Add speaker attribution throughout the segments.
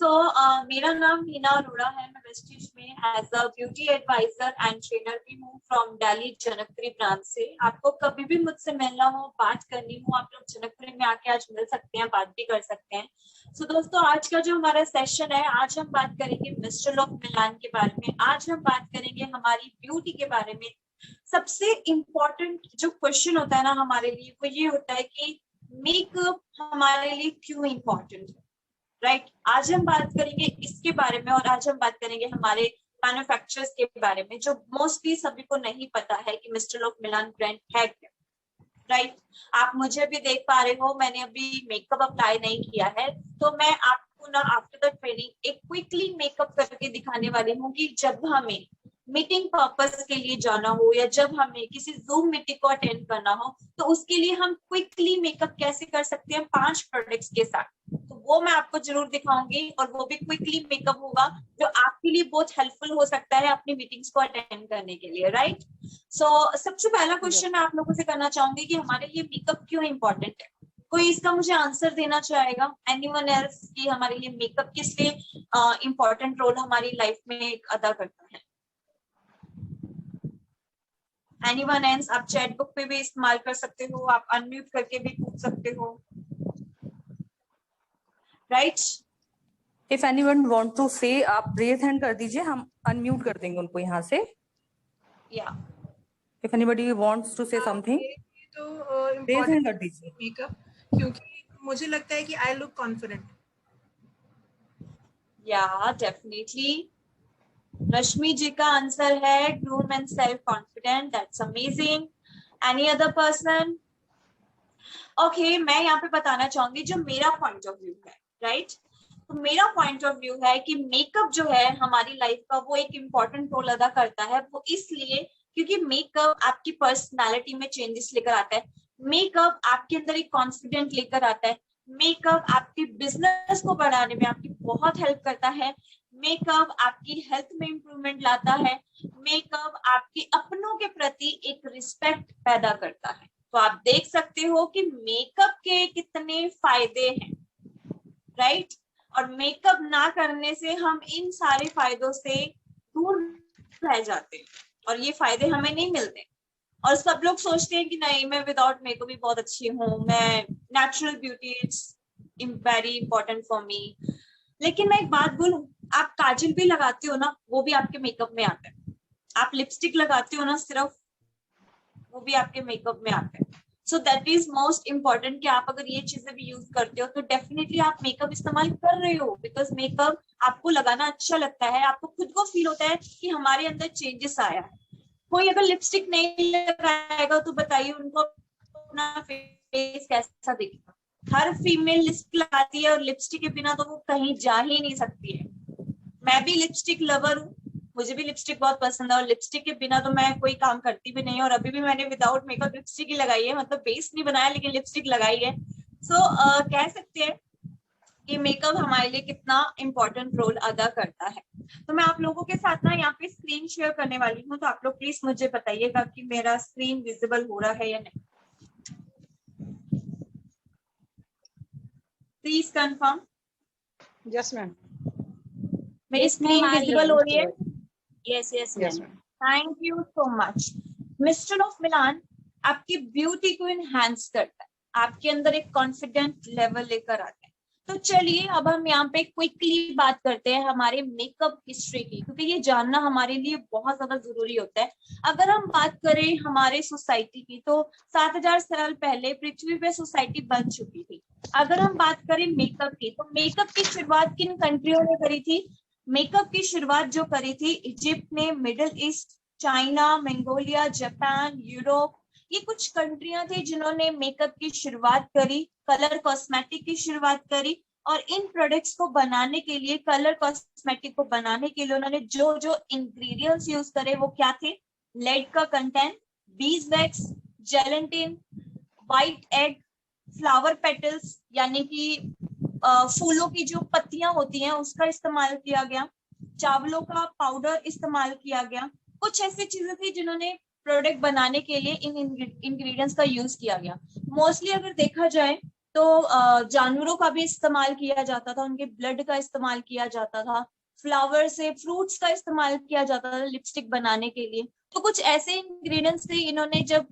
Speaker 1: मेरा नाम हीना अरोड़ा है। मैं वेस्टिज में as a beauty advisor and trainer भी हूँ फ्रॉम दिल्ली जनकपुरी ब्रांच से। आपको कभी भी मुझसे मिलना हो, बात करनी हो, आप लोग जनकपुरी में आके आज मिल सकते हैं, बात भी कर सकते हैं। दोस्तों, आज का जो हमारा सेशन है, आज हम बात करेंगे मिस्टर ऑफ मिलान के बारे में। आज हम बात करेंगे हमारी ब्यूटी के बारे में। सबसे इम्पोर्टेंट जो क्वेश्चन होता है ना हमारे लिए, वो ये होता है कि मेकअप हमारे लिए क्यों इम्पोर्टेंट है, राइट। आज हम बात करेंगे इसके बारे में, और आज हम बात करेंगे हमारे मैन्युफैक्चरर्स के बारे में, जो मोस्टली सभी को नहीं पता है कि मिस्टर ऑफ मिलान ब्रांड है क्या, राइट। आप मुझे भी देख पा रहे हो, मैंने अभी मेकअप अप्लाई नहीं किया है, तो मैं आपको ना आफ्टर द ट्रेनिंग एक क्विकली मेकअप करके दिखाने वाली हूँ कि जब हमें मीटिंग पर्पस के लिए जाना हो या जब हमें किसी जूम मीटिंग को अटेंड करना हो, तो उसके लिए हम क्विकली मेकअप कैसे कर सकते हैं 5 प्रोडक्ट्स के साथ। तो वो मैं आपको जरूर दिखाऊंगी, और वो भी क्विकली मेकअप होगा जो आपके लिए बहुत हेल्पफुल हो सकता है अपनी मीटिंग्स को अटेंड करने के लिए, राइट। सबसे पहला क्वेश्चन मैं आप लोगों से करना चाहूंगी कि हमारे लिए मेकअप क्यों इंपॉर्टेंट है। कोई इसका मुझे आंसर देना चाहेगा? एनीवन एल्स कि हमारे लिए मेकअप किस लिए इंपॉर्टेंट रोल हमारी लाइफ में अदा करता है? Anyone else? आप चैट बुक पे भी इस्तेमाल कर सकते हो, आप अनम्यूट करके भी पूछ सकते हो, right.
Speaker 2: If anyone want to say, आप रेज हैंड कर दीजिए, हम अनम्यूट कर देंगे उनको यहाँ से।
Speaker 1: या
Speaker 2: if anybody wants to say something,
Speaker 3: तो
Speaker 2: रेज हैंड कर दीजिए।
Speaker 3: मेकअप, क्योंकि मुझे लगता है कि आई लुक कॉन्फिडेंट।
Speaker 1: या डेफिनेटली रश्मि जी का आंसर है groom and self confident. That's amazing. Any other person? Okay, मैं यहाँ पे बताना चाहूंगी जो मेरा पॉइंट ऑफ व्यू है, राइट। तो मेरा पॉइंट ऑफ व्यू है कि मेकअप जो है हमारी लाइफ का वो एक इम्पॉर्टेंट रोल अदा करता है। वो इसलिए क्योंकि मेकअप आपकी पर्सनालिटी में चेंजेस लेकर आता है, मेकअप आपके अंदर एक कॉन्फिडेंट लेकर आता है, मेकअप आपके बिजनेस को बढ़ाने में आपकी बहुत हेल्प करता है, मेकअप आपकी हेल्थ में इंप्रूवमेंट लाता है, मेकअप आपके अपनों के प्रति एक रिस्पेक्ट पैदा करता है। तो आप देख सकते हो कि मेकअप के कितने फायदे हैं, राइट। और मेकअप ना करने से हम इन सारे फायदों से दूर रह जाते हैं और ये फायदे हमें नहीं मिलते। और सब लोग सोचते हैं कि नहीं, मैं विदाउट मेकअप भी बहुत अच्छी हूँ, मैं natural beauty it's very important for me. लेकिन मैं एक बात बोलूं, आप काजल भी लगाते हो ना, वो भी आपके मेकअप में आता है। आप लिपस्टिक लगाते हो ना सिर्फ, वो भी आपके मेकअप में आता है। So that is most important कि आप अगर ये चीजें भी यूज करते हो तो डेफिनेटली आप मेकअप इस्तेमाल कर रहे हो, बिकॉज मेकअप आपको लगाना अच्छा लगता है, आपको खुद को फील होता है कि हमारे अंदर चेंजेस आया है। कोई अगर लिपस्टिक नहीं लगाएगा तो बताइए उनको अपना फेस कैसा दिखेगा। हर फीमेल लिपस्टिक लगाती है और लिपस्टिक के बिना तो वो कहीं जा ही नहीं सकती है। मैं भी लिपस्टिक लवर हूँ, मुझे भी लिपस्टिक बहुत पसंद है, और लिपस्टिक के बिना तो मैं कोई काम करती भी नहीं। और अभी भी मैंने विदाउट मेकअप लिपस्टिक ही लगाई है, मतलब बेस नहीं बनाया लेकिन लिपस्टिक लगाई है। कह सकते हैं कि मेकअप हमारे लिए कितना इम्पोर्टेंट रोल अदा करता है। तो मैं आप लोगों के साथ ना यहाँ पे स्क्रीन शेयर करने वाली हूँ, तो आप लोग प्लीज मुझे बताइएगा कि मेरा स्क्रीन विजिबल हो रहा है या नहीं। Please confirm.
Speaker 3: Yes ma'am.
Speaker 1: मेरी स्क्रीन विजिबल हो रही है? Yes yes
Speaker 3: Yes,
Speaker 1: ma'am, thank you so much. Mister of Milan आपकी ब्यूटी को इनहैंस करता है, आपके अंदर एक कॉन्फिडेंट लेवल लेकर आता है। तो चलिए अब हम यहाँ पे क्विकली बात करते हैं हमारे मेकअप हिस्ट्री की, क्योंकि ये जानना हमारे लिए बहुत ज्यादा जरूरी होता है। अगर हम बात करें हमारे सोसाइटी की, तो 7000 साल पहले पृथ्वी पे सोसाइटी बन चुकी थी। अगर हम बात करें मेकअप की, तो मेकअप की शुरुआत किन कंट्रियों ने करी थी? मेकअप की शुरुआत जो करी थी इजिप्ट ने, middle east, China, Mongolia, Japan, Europe, ये कुछ कंट्रियां थी जिन्होंने मेकअप की शुरुआत करी, कलर कॉस्मेटिक की शुरुआत करी। और इन प्रोडक्ट्स को बनाने के लिए, कलर कॉस्मेटिक को बनाने के लिए उन्होंने जो जो इंग्रेडिएंट्स यूज करे वो क्या थे? लेड का content, beeswax, gelatin, white egg, flower petals यानी कि फूलों की जो पत्तियां होती हैं उसका इस्तेमाल किया गया, चावलों का पाउडर इस्तेमाल किया गया। कुछ ऐसी चीजें थी जिन्होंने प्रोडक्ट बनाने के लिए इन इंग्रेडिएंट्स का यूज किया गया। मोस्टली अगर देखा जाए तो जानवरों का भी इस्तेमाल किया जाता था, उनके ब्लड का इस्तेमाल किया जाता था, फ्लावर से फ्रूट्स का इस्तेमाल किया जाता था लिपस्टिक बनाने के लिए। तो कुछ ऐसे इंग्रेडिएंट्स थे, इन्होंने जब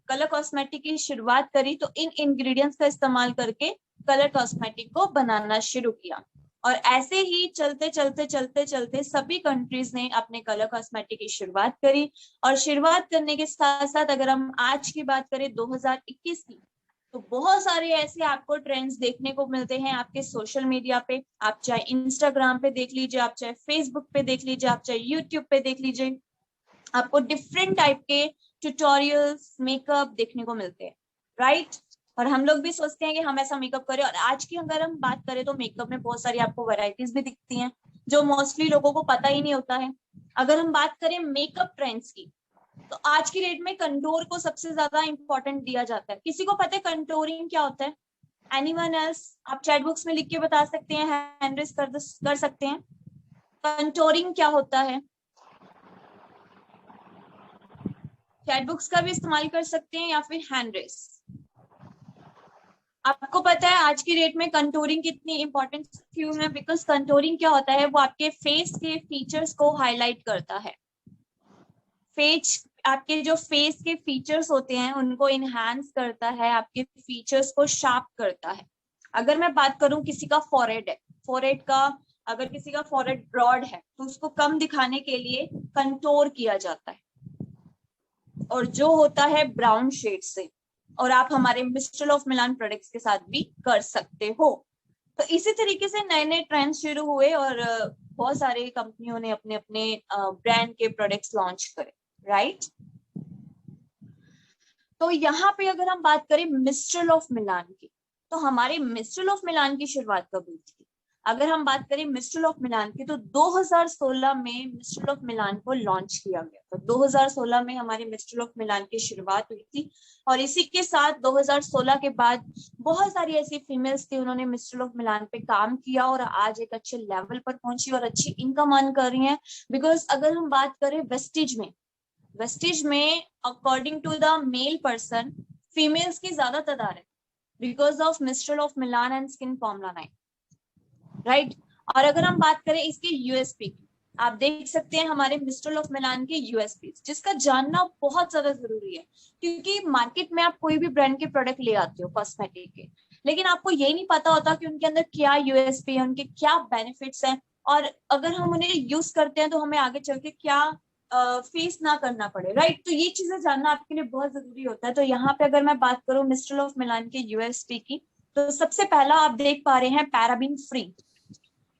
Speaker 1: कलर कॉस्मेटिक की शुरुआत करी तो इन इंग्रेडिएंट्स का इस्तेमाल करके कलर कॉस्मेटिक को बनाना शुरू किया। और ऐसे ही चलते चलते चलते चलते सभी कंट्रीज ने अपने कलर कॉस्मेटिक की शुरुआत करी। और शुरुआत करने के साथ साथ अगर हम आज की बात करें 2021 की, तो बहुत सारे ऐसे आपको ट्रेंड्स देखने को मिलते हैं आपके सोशल मीडिया पे। आप चाहे इंस्टाग्राम पे देख लीजिए, आप चाहे फेसबुक पे देख लीजिए, आप चाहे यूट्यूब पे देख लीजिए, आपको डिफरेंट टाइप के ट्यूटोरियल्स मेकअप देखने को मिलते हैं, राइट। और हम लोग भी सोचते हैं कि हम ऐसा मेकअप करें। और आज की अगर हम बात करें तो मेकअप में बहुत सारी आपको वैरायटीज भी दिखती हैं जो मोस्टली लोगों को पता ही नहीं होता है। अगर हम बात करें मेकअप ट्रेंड्स की, तो आज की डेट में कंटूर को सबसे ज्यादा इंपॉर्टेंट दिया जाता है। किसी को पता है कंटूरिंग क्या होता है? Anyone else? आप चैट बॉक्स में लिख के बता सकते हैं, हैंड रेज कर सकते हैं। कंटूरिंग क्या होता है? चैट बॉक्स का भी इस्तेमाल कर सकते हैं या फिर हैंड रेज। आपको पता है आज की डेट में कंटूरिंग कितनी इंपॉर्टेंट क्यों है? बिकॉज कंटूरिंग क्या होता है, वो आपके फेस के फीचर्स को हाईलाइट करता है। फेस, आपके जो फेस के फीचर्स होते हैं उनको इनहांस करता है, आपके फीचर्स को शार्प करता है। अगर मैं बात करूं किसी का फॉरहेड है, फॉरहेड का अगर किसी का फॉरहेड ब्रॉड है तो उसको कम दिखाने के लिए कंटूर किया जाता है, और जो होता है ब्राउन शेड से। और आप हमारे मिस्टर ऑफ मिलान प्रोडक्ट्स के साथ भी कर सकते हो। तो इसी तरीके से नए नए ट्रेंड्स शुरू हुए और बहुत सारे कंपनियों ने अपने अपने ब्रांड के प्रोडक्ट्स लॉन्च करे, राइट। तो यहाँ पे अगर हम बात करें मिस्ट्रल ऑफ मिलान की, तो हमारे मिस्ट्रल ऑफ मिलान की शुरुआत कब हुई थी? अगर हम बात करें मिस्ट्रल ऑफ मिलान की, तो 2016 में मिस्ट्रल ऑफ मिलान को लॉन्च किया गया। तो 2016 में हमारे मिस्ट्रल ऑफ मिलान की शुरुआत हुई थी। और इसी के साथ 2016 के बाद बहुत सारी ऐसी फीमेल्स थी, उन्होंने मिस्ट्रल ऑफ मिलान पे काम किया और आज एक अच्छे लेवल पर पहुंची और अच्छी इनकम अर्न कर रही है। बिकॉज अगर हम बात करें वेस्टिज में according to the male person females की ज्यादा तादाद है because of Mistral of Milan and skin formula 9, right. और अगर हम बात करें इसके यूएसपी की, आप देख सकते हैं हमारे मिस्ट्रल ऑफ मिलान के यूएसपी, जिसका जानना बहुत ज्यादा जरूरी है। क्योंकि मार्केट में आप कोई भी ब्रांड के प्रोडक्ट ले आते हो कॉस्मेटिक के, लेकिन आपको ये नहीं पता होता कि उनके अंदर क्या यूएसपी है, उनके क्या बेनिफिट्स हैं, और अगर हम उन्हें यूज करते हैं तो हमें आगे चल के क्या फेस ना करना पड़े, राइट। तो ये चीजें जानना आपके लिए बहुत जरूरी होता है। तो यहाँ पे अगर मैं बात करूँ मिस्ट्रल ऑफ मिलान के यूएसपी की, तो सबसे पहला आप देख पा रहे हैं पैराबिन फ्री।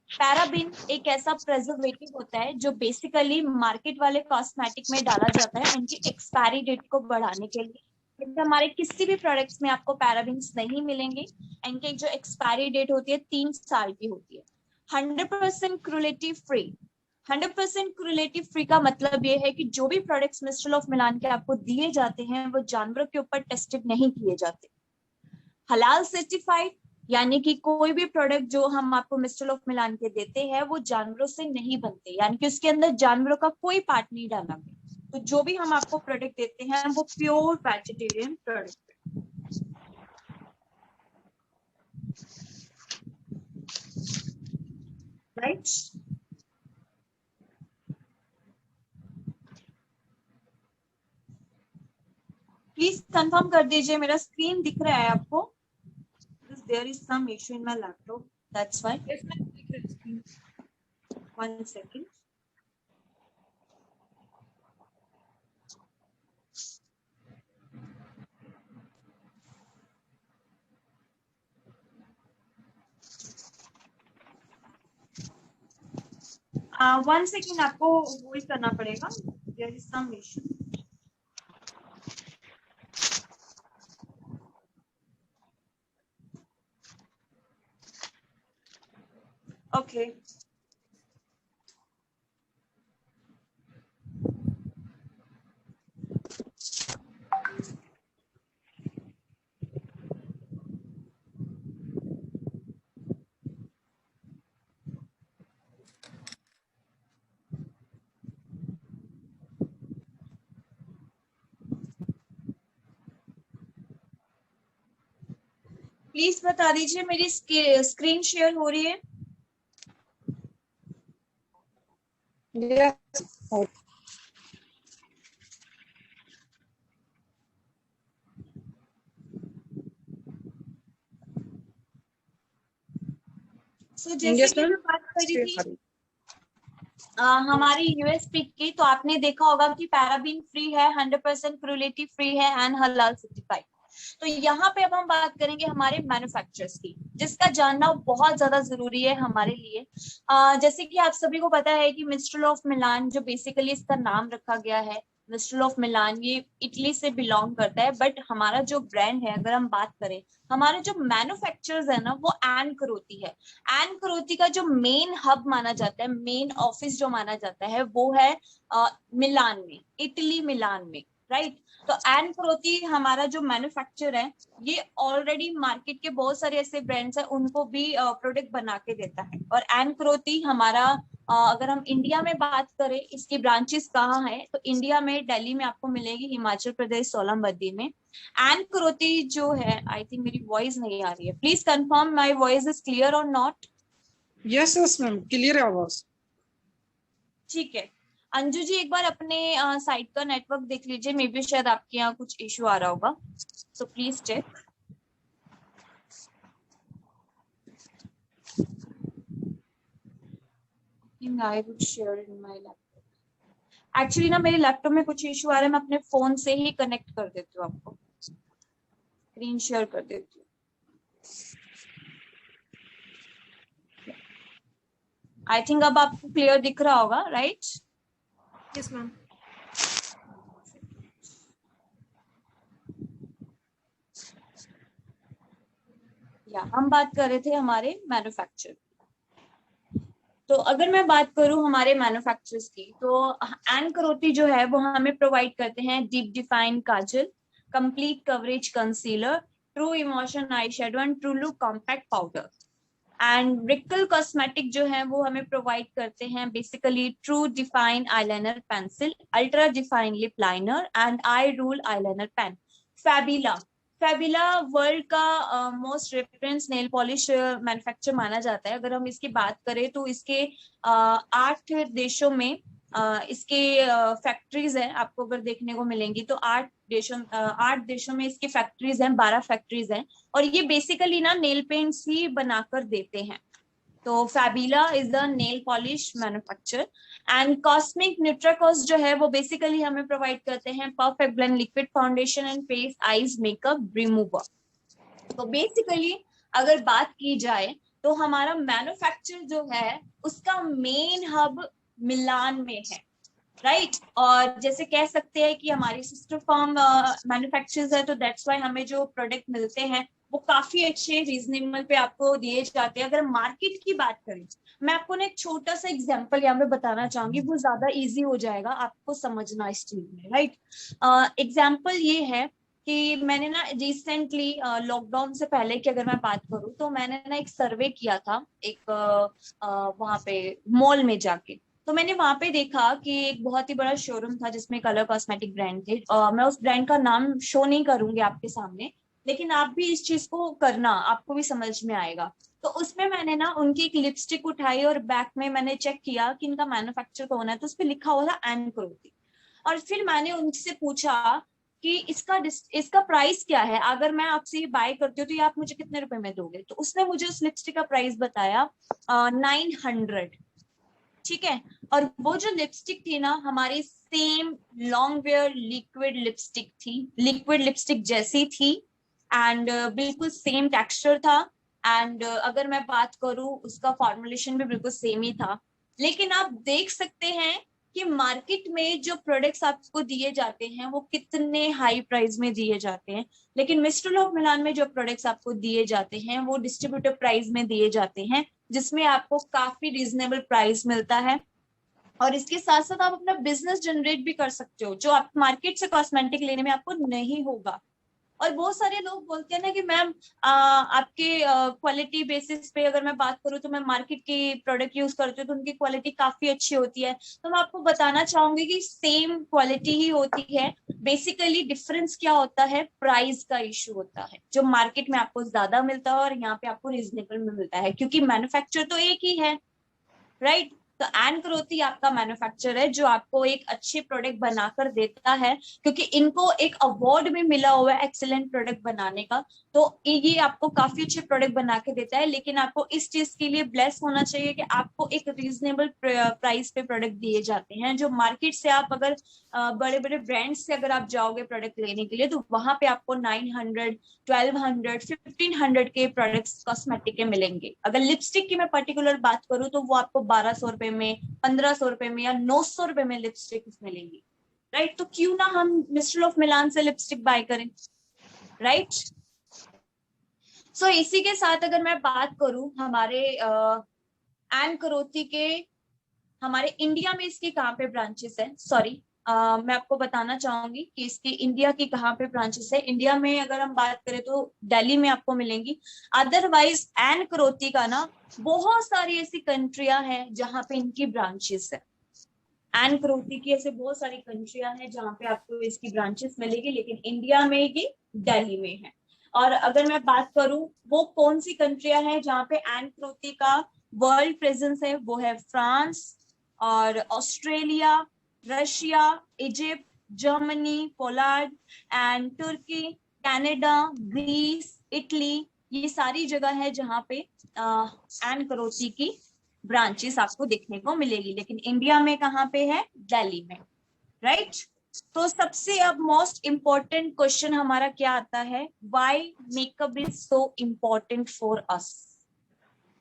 Speaker 1: पैराबिन एक ऐसा प्रिजर्वेटिव होता है जो बेसिकली मार्केट वाले कॉस्मेटिक में डाला जाता है उनकी एक्सपायरी डेट को बढ़ाने के लिए। लेकिन हमारे किसी भी प्रोडक्ट्स में आपको पैराबिन्स नहीं मिलेंगे। इनकी जो एक्सपायरी डेट होती है 3 साल की होती है। 100% क्रूलेटिव फ्री। 100% क्रूलेटिव फ्री का मतलब ये है कि जो भी प्रोडक्ट्स मिस्ट्रल ऑफ मिलान के आपको दिए जाते हैं वो जानवरों के ऊपर टेस्टेड नहीं किए जाते। हलाल सर्टिफाइड, यानी कि कोई भी प्रोडक्ट जो हम आपको मिस्ट्रल ऑफ मिलान के देते हैं वो जानवरों से नहीं बनते, यानी कि उसके अंदर जानवरों का कोई पार्ट नहीं डाला गया। तो जो भी हम आपको प्रोडक्ट देते हैं वो pure vegetarian product, right. Please confirm कर दीजिए मेरा स्क्रीन दिख रहा है आपको? There is some issue in my laptop, that's why.
Speaker 3: Yes, ma'am. दिख रहा है screen.
Speaker 1: 1 second। वन सेकेंड आपको होल्ड करना पड़ेगा, there is some issue. Okay. Please बता दीजिए मेरी स्क्रीन शेयर हो रही है?
Speaker 4: Yes.
Speaker 1: So, जैसे
Speaker 4: Yes,
Speaker 1: कि
Speaker 4: ma'am.
Speaker 1: मैं बात कर रही थी हमारी यूएस पिक की, तो आपने देखा होगा कि पैराबीन फ्री है, 100% क्रूएल्टी फ्री है एंड हलाल सर्टिफाइड। तो यहाँ पे अब हम बात करेंगे हमारे मैन्युफैक्चरर्स की, जिसका जानना बहुत ज्यादा जरूरी है हमारे लिए। जैसे कि आप सभी को पता है कि मिस्ट्रल ऑफ मिलान, जो बेसिकली इसका नाम रखा गया है मिस्ट्रल ऑफ मिलान, ये इटली से बिलोंग करता है। बट हमारा जो ब्रांड है, अगर हम बात करें, हमारे जो मैन्युफैक्चरर्स है ना, वो एन करोती है। एन करोती का जो मेन हब माना जाता है, मेन ऑफिस जो माना जाता है, वो है मिलान में, इटली मिलान में, राइट। तो एन करोती हमारा जो मैन्युफैक्चर है, ये ऑलरेडी मार्केट के बहुत सारे ऐसे ब्रांड्स हैं, उनको भी प्रोडक्ट बना के देता है। और एन करोती हमारा अगर हम इंडिया में बात करें, इसकी ब्रांचेस कहाँ है, तो इंडिया में दिल्ली में आपको मिलेगी, हिमाचल प्रदेश सोलमबद्दी में। एन करोती जो है, आई थिंक मेरी वॉइस नहीं आ रही है, please confirm my voice is clear और not?
Speaker 4: Yes, yes, ma'am. Clear है आवाज.
Speaker 1: ठीक है। अंजू जी, एक बार अपने साइट का नेटवर्क देख लीजिए, मे बी शायद आपके यहाँ कुछ इश्यू आ रहा होगा, तो please check. I would share in my laptop. Actually ना मेरे लैपटॉप में कुछ इश्यू आ रहा है, मैं अपने फोन से ही कनेक्ट कर देती हूँ, आपको स्क्रीन शेयर कर देती हूँ। आई थिंक अब आपको क्लियर दिख रहा होगा, राइट?
Speaker 3: Yes, ma'am.
Speaker 1: या हम बात कर रहे थे हमारे मैन्युफैक्चर। तो अगर मैं बात करूं हमारे मैन्युफैक्चरर्स की, तो एन करोती जो है वो हमें प्रोवाइड करते हैं deep define kajal, complete coverage concealer, true emotion eye shadow and true look compact powder. And recall cosmetic जो है वो हमें प्रोवाइड करते हैं basically true define eyeliner pencil, ultra define lip liner and eye rule eyeliner pen. फैबिला, फैबिला world का most reference nail polish manufacture माना जाता है। अगर हम इसकी बात करें तो इसके 8 देशों में इसके फैक्ट्रीज हैं, आपको अगर देखने को मिलेंगी तो 8 देशों में इसकी फैक्ट्रीज हैं, 12 फैक्ट्रीज हैं। और ये बेसिकली ना नेल पेंट्स ही बनाकर देते हैं। तो फैबिला is the nail polish manufacture. And cosmic न्यूट्राकॉस जो है वो बेसिकली हमें प्रोवाइड करते हैं perfect blend liquid foundation and face eyes makeup remover. तो बेसिकली अगर बात की जाए तो हमारा मैन्युफैक्चर जो है उसका मेन हब मिलान में है, राइट। और जैसे कह सकते हैं कि हमारी सिस्टर फर्म मैन्युफैक्चरर्स है, तो दैट्स व्हाई हमें जो प्रोडक्ट मिलते हैं वो काफी अच्छे रीजनेबल पे आपको दिए जाते हैं। अगर मार्केट की बात करें, मैं आपको ना एक छोटा सा एग्जांपल यहाँ पे बताना चाहूंगी, वो ज्यादा इजी हो जाएगा आपको समझना इस चीज में, राइट। एग्जांपल ये है कि मैंने ना रिसेंटली लॉकडाउन से पहले की अगर मैं बात करूं, तो मैंने ना एक सर्वे किया था एक वहां पे मॉल में जाके। तो मैंने वहां पे देखा कि एक बहुत ही बड़ा शोरूम था जिसमें कलर कॉस्मेटिक ब्रांड थे। मैं उस ब्रांड का नाम शो नहीं करूंगी आपके सामने, लेकिन आप भी इस चीज को करना, आपको भी समझ में आएगा। तो उसमें मैंने ना उनकी एक लिपस्टिक उठाई और बैक में मैंने चेक किया कि इनका मैन्युफैक्चर कौन है, तो उस पर लिखा हुआ था एन करोती। और फिर मैंने उनसे पूछा कि इसका प्राइस क्या है, अगर मैं आपसे ये बाय करती हूँ तो ये आप मुझे कितने रुपए में दोगे। तो उसने मुझे उस लिपस्टिक का प्राइस बताया 900, ठीक है। और वो जो लिपस्टिक थी ना, हमारी same long wear liquid lipstick थी, लिक्विड लिपस्टिक जैसी थी। एंड बिल्कुल सेम टेक्सचर था। एंड अगर मैं बात करूं, उसका फॉर्मुलेशन भी बिल्कुल सेम ही था। लेकिन आप देख सकते हैं कि मार्केट में जो प्रोडक्ट्स आपको दिए जाते हैं वो कितने हाई प्राइस में दिए जाते हैं, लेकिन मिस्ट्रल ऑफ मिलान में जो प्रोडक्ट्स आपको दिए जाते हैं वो डिस्ट्रीब्यूटर प्राइस में दिए जाते हैं, जिसमें आपको काफी रीजनेबल प्राइस मिलता है। और इसके साथ साथ आप अपना बिजनेस जनरेट भी कर सकते हो, जो आप मार्केट से कॉस्मेटिक लेने में आपको नहीं होगा, और बहुत सारे लोग बोलते हैं ना कि मैम आपके क्वालिटी बेसिस पे अगर मैं बात करूँ तो मैं मार्केट की प्रोडक्ट यूज करती हूँ तो उनकी क्वालिटी काफी अच्छी होती है। तो मैं आपको बताना चाहूंगी कि सेम क्वालिटी ही होती है, बेसिकली डिफरेंस क्या होता है, प्राइस का इशू होता है, जो मार्केट में आपको ज्यादा मिलता है और यहाँ पे आपको रीजनेबल में मिलता है, क्योंकि मैन्युफैक्चर तो एक ही है, राइट। तो एन क्रोथी आपका मैन्युफैक्चर है जो आपको एक अच्छे प्रोडक्ट बनाकर देता है, क्योंकि इनको एक अवार्ड भी मिला हुआ है एक्सीलेंट प्रोडक्ट बनाने का। तो ये आपको काफी अच्छे प्रोडक्ट बना के देता है, लेकिन आपको इस चीज के लिए ब्लेस होना चाहिए कि आपको एक रीजनेबल प्राइस पे प्रोडक्ट दिए जाते हैं। जो मार्केट से आप अगर बड़े बड़े ब्रांड से अगर आप जाओगे प्रोडक्ट लेने के लिए तो वहां पे आपको 900, 1200, 1500 के प्रोडक्ट्स कॉस्मेटिक के मिलेंगे। अगर लिपस्टिक की मैं पर्टिकुलर बात करूं तो वो आपको 1200 रुपए में, 1500 रुपए में या 900 रुपए में लिपस्टिक मिलेंगी, राइट। तो क्यों ना हम मिस्टर ऑफ मिलान से लिपस्टिक बाय करें, राइट। सो इसी के साथ अगर मैं बात करूं हमारे एन करोती के, हमारे इंडिया में इसके कहाँ पे ब्रांचेस है, सॉरी मैं आपको बताना चाहूंगी कि इसकी इंडिया की कहाँ पे ब्रांचेस है। इंडिया में अगर हम बात करें तो दिल्ली में आपको मिलेंगी। अदरवाइज एन करोती का ना बहुत सारी ऐसी कंट्रियां हैं जहां पे इनकी ब्रांचेस है। एन करोती की ऐसे बहुत सारी कंट्रियां हैं जहां पे आपको इसकी ब्रांचेस मिलेगी, लेकिन इंडिया में ये दिल्ली में है। और अगर मैं बात करूं वो कौन सी कंट्रियां हैं जहां पे एन करोती का वर्ल्ड प्रेजेंस है, वो है फ्रांस और Australia, Russia, Egypt, Germany, Poland and Turkey, Canada, Greece, Italy. ये सारी जगह है जहां पे एन करोती की ब्रांचेस आपको देखने को मिलेगी, लेकिन इंडिया में कहाँ पे है, दिल्ली में, राइट। तो सबसे अब मोस्ट इम्पोर्टेंट क्वेश्चन हमारा क्या आता है, why makeup is so important for us.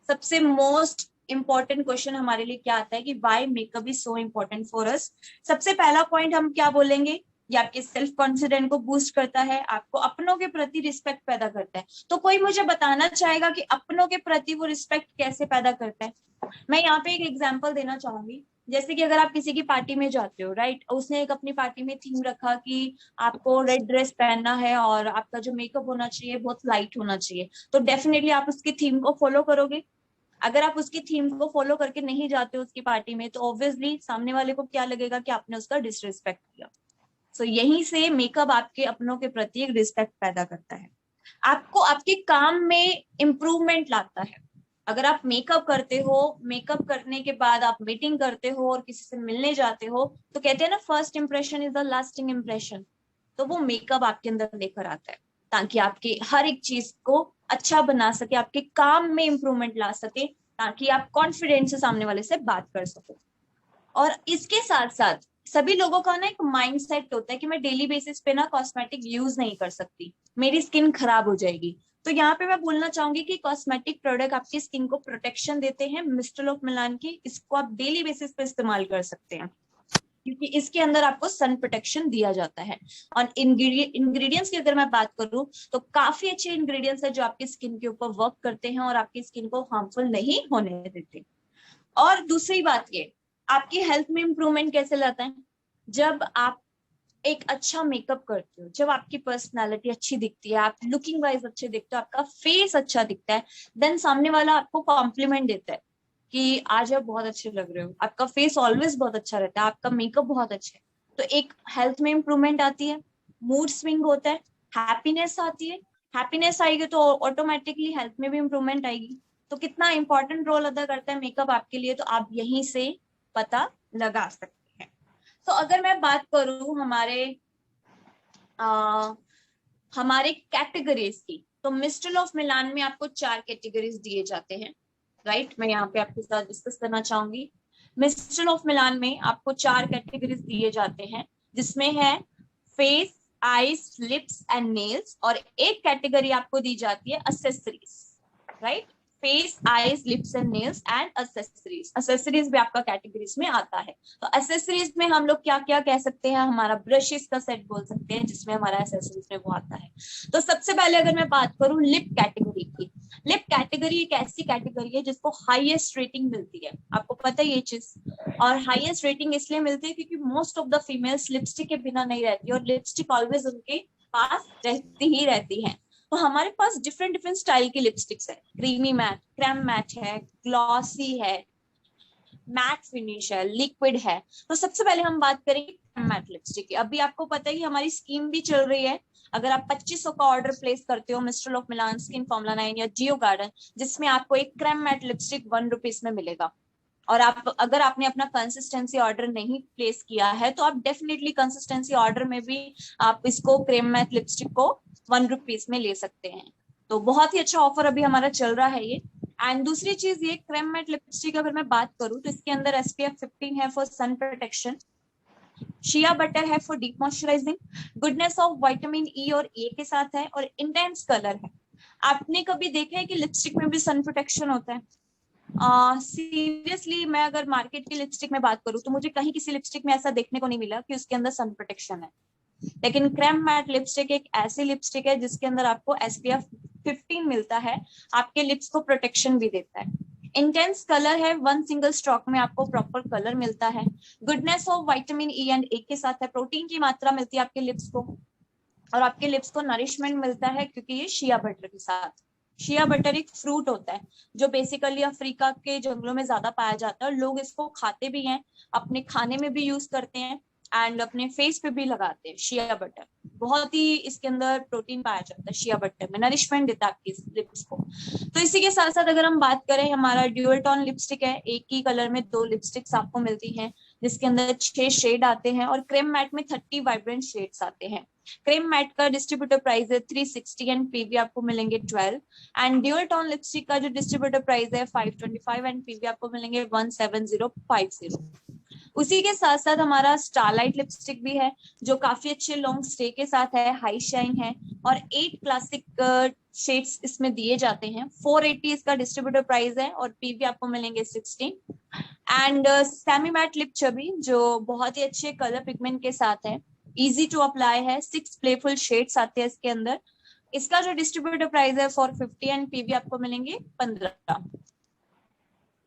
Speaker 1: सबसे मोस्ट इंपॉर्टेंट क्वेश्चन हमारे लिए क्या आता है कि why makeup is so important for us. सबसे पहला पॉइंट हम क्या बोलेंगे, ये आपके सेल्फ कॉन्फिडेंस को बूस्ट करता है, आपको अपनों के प्रति रिस्पेक्ट पैदा करता है। तो कोई मुझे बताना चाहेगा कि अपनों के प्रति वो रिस्पेक्ट कैसे पैदा करता है। मैं यहाँ पे एक एग्जांपल देना चाहूंगी, जैसे कि अगर आप किसी की पार्टी में जाते हो, राइट, उसने एक अपनी पार्टी में थीम रखा कि आपको रेड ड्रेस पहनना है और आपका जो मेकअप होना चाहिए बहुत लाइट होना चाहिए, तो डेफिनेटली आप उसकी थीम को फॉलो करोगे। अगर आप उसकी थीम को फॉलो करके नहीं जाते हो उसकी पार्टी में तो ऑब्वियसली सामने वाले को क्या लगेगा कि आपने उसका डिसरिस्पेक्ट किया। सो यहीं से मेकअप आपके अपनों के प्रति एक रिस्पेक्ट पैदा करता है, आपको आपके काम में इम्प्रूवमेंट लाता है। अगर आप मेकअप करते हो, मेकअप करने के बाद आप मीटिंग करते हो और किसी से मिलने जाते हो, तो कहते हैं ना first impression is the lasting impression. तो वो मेकअप आपके अंदर लेकर आता है ताकि आपकी हर एक चीज को अच्छा बना सके, आपके काम में इंप्रूवमेंट ला सके, ताकि आप कॉन्फिडेंस से सामने वाले से बात कर सको। और इसके साथ साथ सभी लोगों का ना एक माइंड सेट होता है कि मैं डेली बेसिस पे ना कॉस्मेटिक यूज नहीं कर सकती, मेरी स्किन खराब हो जाएगी। तो यहाँ पे मैं बोलना चाहूंगी कि कॉस्मेटिक प्रोडक्ट आपकी स्किन को प्रोटेक्शन देते हैं, मिस्टर ऑफ मिलान की, इसको आप डेली बेसिस पे इस्तेमाल कर सकते हैं क्योंकि इसके अंदर आपको सन प्रोटेक्शन दिया जाता है। और इंग्रेडिएंट्स की अगर मैं बात करूं तो काफी अच्छे इंग्रेडिएंट्स है जो आपकी स्किन के ऊपर वर्क करते हैं और आपकी स्किन को हार्मफुल नहीं होने देते। और दूसरी बात ये, आपकी हेल्थ में इंप्रूवमेंट कैसे लाता है, जब आप एक अच्छा मेकअप करते हो, जब आपकी पर्सनालिटी अच्छी दिखती है, आप लुकिंग वाइज अच्छे दिखते हो, आपका फेस अच्छा दिखता है, देन सामने वाला आपको कॉम्प्लीमेंट देता है कि आज आप बहुत अच्छे लग रहे हो, आपका फेस ऑलवेज बहुत अच्छा रहता है, आपका मेकअप बहुत अच्छा है। तो एक हेल्थ में इंप्रूवमेंट आती है, मूड स्विंग होता है, हैप्पीनेस आती है, हैप्पीनेस आएगी तो ऑटोमेटिकली हेल्थ में भी इंप्रूवमेंट आएगी। तो कितना इंपॉर्टेंट रोल अदा करता है मेकअप आपके लिए, तो आप यहीं से पता लगा सकते हैं। तो अगर मैं बात करूं हमारे कैटेगरीज की, तो मिस्टर ऑफ मिलान में आपको 4 कैटेगरीज दिए जाते हैं, राइट। मैं यहाँ पे आपके साथ डिस्कस करना चाहूंगी। मिस्टर ऑफ मिलान में आपको 4 कैटेगरीज दिए जाते हैं, जिसमें है face, eyes, lips and nails, और एक कैटेगरी आपको दी जाती है accessories, right. Face, eyes, lips and nails and accessories. Accessories भी आपका कैटेगरीज में आता है। तो असेसरीज में हम लोग क्या क्या कह सकते हैं, हमारा ब्रशेस का सेट बोल सकते हैं जिसमें हमारा असेसरीज में वो आता है। तो सबसे पहले अगर मैं बात करूं लिप कैटेगरी की, लिप कैटेगरी एक ऐसी कैटेगरी है जिसको हाईएस्ट रेटिंग मिलती है, आपको पता है ये चीज। और हाईएस्ट रेटिंग इसलिए मिलती है क्योंकि most of the females lipstick के बिना नहीं रहती और लिपस्टिक ऑलवेज उनके पास रहती ही रहती हैं। तो हमारे पास डिफरेंट डिफरेंट स्टाइल की लिपस्टिक्स है, क्रीमी मैट, क्रैम मैट है, ग्लॉसी है, मैट फिनिश है, लिक्विड है। तो सबसे पहले हम बात करेंगे मैट लिपस्टिक की। अभी आपको पता है कि हमारी स्कीम भी चल रही है। अगर आप 2500 का ऑर्डर प्लेस करते हो mister of Milan, skin formula 9 या जियो गार्डन, जिसमें आपको एक क्रैम मैट लिपस्टिक 1 रुपीज में मिलेगा। और आप अगर आपने अपना कंसिस्टेंसी ऑर्डर नहीं प्लेस किया है तो आप डेफिनेटली कंसिस्टेंसी ऑर्डर में भी आप इसको क्रीम मैट लिपस्टिक को 1 रुपीज में ले सकते हैं। तो बहुत ही अच्छा ऑफर अभी हमारा चल रहा है ये। एंड दूसरी चीज, ये क्रीम मैट लिपस्टिक अगर मैं बात करूं तो इसके अंदर SPF 15 है for sun protection, shea butter है for deep moisturising, goodness of vitamin E और ए के साथ है, और इंटेंस कलर है। आपने कभी देखा है कि लिपस्टिक में भी सन प्रोटेक्शन होता है? सीरियसली मैं अगर मार्केट की लिपस्टिक में बात करूं तो मुझे कहीं किसी लिपस्टिक में ऐसा देखने को नहीं मिला कि उसके अंदर सन प्रोटेक्शन है। लेकिन क्रीम मैट लिपस्टिक एक ऐसी लिपस्टिक है जिसके अंदर आपको SPF 15 मिलता है, आपके लिप्स को प्रोटेक्शन भी देता है। इंटेंस कलर है, 1 सिंगल स्ट्रोक में आपको प्रॉपर कलर मिलता है। Goodness of vitamin E and A के साथ है, प्रोटीन की मात्रा मिलती है आपके लिप्स को, और आपके लिप्स को नरिशमेंट मिलता है क्योंकि ये शिया बटर के साथ। शिया बटर एक फ्रूट होता है जो बेसिकली अफ्रीका के जंगलों में ज्यादा पाया जाता है, और लोग इसको खाते भी हैं, अपने खाने में भी यूज करते हैं एंड अपने फेस पे भी लगाते हैं। शिया बटर बहुत ही इसके अंदर प्रोटीन पाया जाता है, शिया बटर में नरिशमेंट देता है आपकी लिप्स को। तो इसी के साथ साथ अगर हम बात करें, हमारा ड्यूअल टोन लिपस्टिक है, एक ही कलर में 2 लिपस्टिक्स आपको मिलती हैं जिसके अंदर 6 शेड आते हैं, और क्रीम मैट में 30 वाइब्रेंट शेड्स आते हैं। क्रीम मैट का डिस्ट्रीब्यूटर प्राइस है 360 एंड पीवी आपको मिलेंगे 12, एंड ड्यूअल टोन लिपस्टिक का जो डिस्ट्रीब्यूटर प्राइस है 525 एंड पीवी आपको मिलेंगे 17050। उसी के साथ साथ हमारा स्टारलाइट लिपस्टिक भी है जो काफी अच्छे लॉन्ग स्टे के साथ है, हाई शाइन है, और 8 क्लासिक शेड्स इसमें दिए जाते हैं। 480 इसका डिस्ट्रीब्यूटर प्राइस है और पीवी आपको मिलेंगे 16। And semi mat lip chubby जो बहुत ही अच्छे कलर पिगमेंट के साथ है, इजी टू अप्लाई है, 6 प्लेफुल शेड्स आते हैं इसके अंदर। इसका जो डिस्ट्रीब्यूटर प्राइस है 450 एंड पीवी आपको मिलेंगे 15।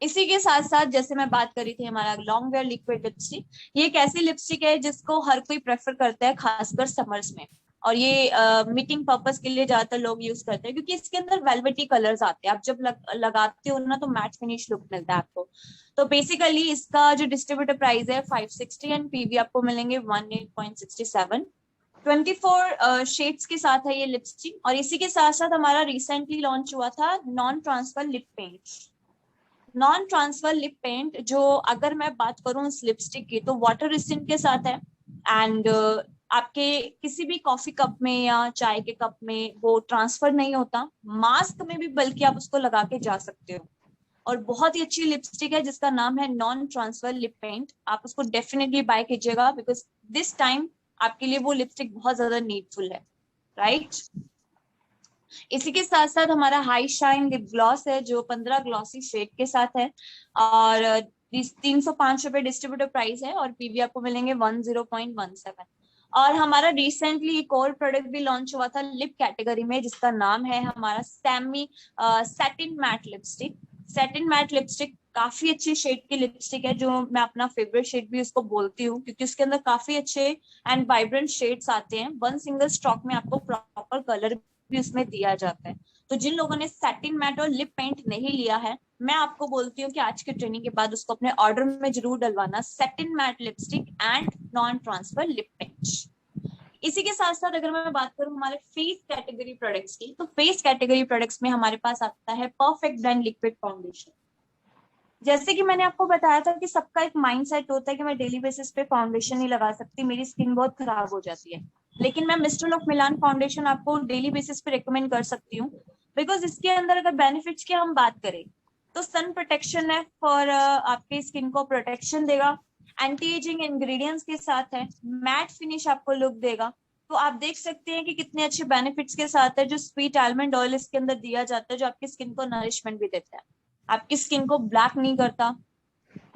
Speaker 1: इसी के साथ साथ जैसे मैं बात करी थी हमारा लॉन्ग वेयर लिक्विड लिपस्टिक, ये एक ऐसी लिपस्टिक है जिसको हर कोई प्रेफर करता है खासकर समर्स में, और ये मीटिंग पर्पस के लिए ज्यादातर लोग यूज करते हैं क्योंकि इसके अंदर वेलवेटी कलर्स आते हैं। आप जब लगाते हो ना तो मैट फिनिश लुक मिलता है आपको। तो बेसिकली इसका जो डिस्ट्रीब्यूटर प्राइस है 560 एंड पीवी आपको मिलेंगे 18.67। 24 शेड्स के साथ है ये लिपस्टिक। और इसी के साथ साथ हमारा रिसेंटली लॉन्च हुआ था non transfer lip paint. Non transfer lip paint जो अगर मैं बात करूं इस लिपस्टिक की तो वाटर रेसिस्टेंट के साथ है, एंड आपके किसी भी कॉफी कप में या चाय के कप में वो ट्रांसफर नहीं होता, मास्क में भी बल्कि आप उसको लगा के जा सकते हो। और बहुत ही अच्छी लिपस्टिक है जिसका नाम है नॉन ट्रांसफर लिप पेंट। आप उसको डेफिनेटली बाय कीजिएगा बिकॉज दिस टाइम आपके लिए वो लिपस्टिक बहुत ज्यादा नीडफुल है, राइट। इसी के साथ साथ हमारा हाई शाइन लिप ग्लॉस है जो 15 ग्लॉसी शेड के साथ है, और 305 रुपए डिस्ट्रीब्यूटर प्राइस है, और पीवी आपको मिलेंगे 10.17। और हमारा रिसेंटली एक और प्रोडक्ट भी लॉन्च हुआ था लिप कैटेगरी में जिसका नाम है हमारा semi satin matte lipstick. Satin matte lipstick काफी अच्छी शेड की लिपस्टिक है जो मैं अपना फेवरेट शेड भी उसको बोलती हूँ क्योंकि उसके अंदर काफी अच्छे एंड वाइब्रेंट शेड्स आते हैं। 1 सिंगल स्टॉक में आपको प्रॉपर कलर भी उसमें दिया जाता है। तो जिन लोगों ने सैटिन मैट और लिप पेंट नहीं लिया है, मैं आपको बोलती हूँ कि आज के ट्रेनिंग के बाद उसको अपने ऑर्डर में जरूर डलवाना, satin matte lipstick and non transfer lip paint. इसी के साथ साथ अगर मैं बात करूं हमारे फेस कैटेगरी प्रोडक्ट्स की, तो फेस कैटेगरी प्रोडक्ट्स में हमारे पास आता है परफेक्ट ब्लेंड लिक्विड फाउंडेशन। जैसे कि मैंने आपको बताया था कि सबका एक माइंडसेट होता है कि मैं डेली बेसिस पे फाउंडेशन नहीं लगा सकती, मेरी स्किन बहुत खराब हो जाती है, लेकिन मैं मिस्टर ऑफ मिलान फाउंडेशन आपको डेली बेसिस पे रिकमेंड कर सकती हूँ बिकॉज इसके अंदर अगर बेनिफिट्स की हम बात करें तो सन प्रोटेक्शन है फॉर आपके स्किन को प्रोटेक्शन देगा, एंटी एजिंग इंग्रेडिएंट्स के साथ है, मैट फिनिश आपको लुक देगा। तो आप देख सकते हैं कि कितने अच्छे बेनिफिट्स के साथ है। जो स्वीट आलमंड ऑयल इसके अंदर दिया जाता है जो आपकी स्किन को नरिशमेंट भी देता है, आपकी स्किन को ब्लैक नहीं करता,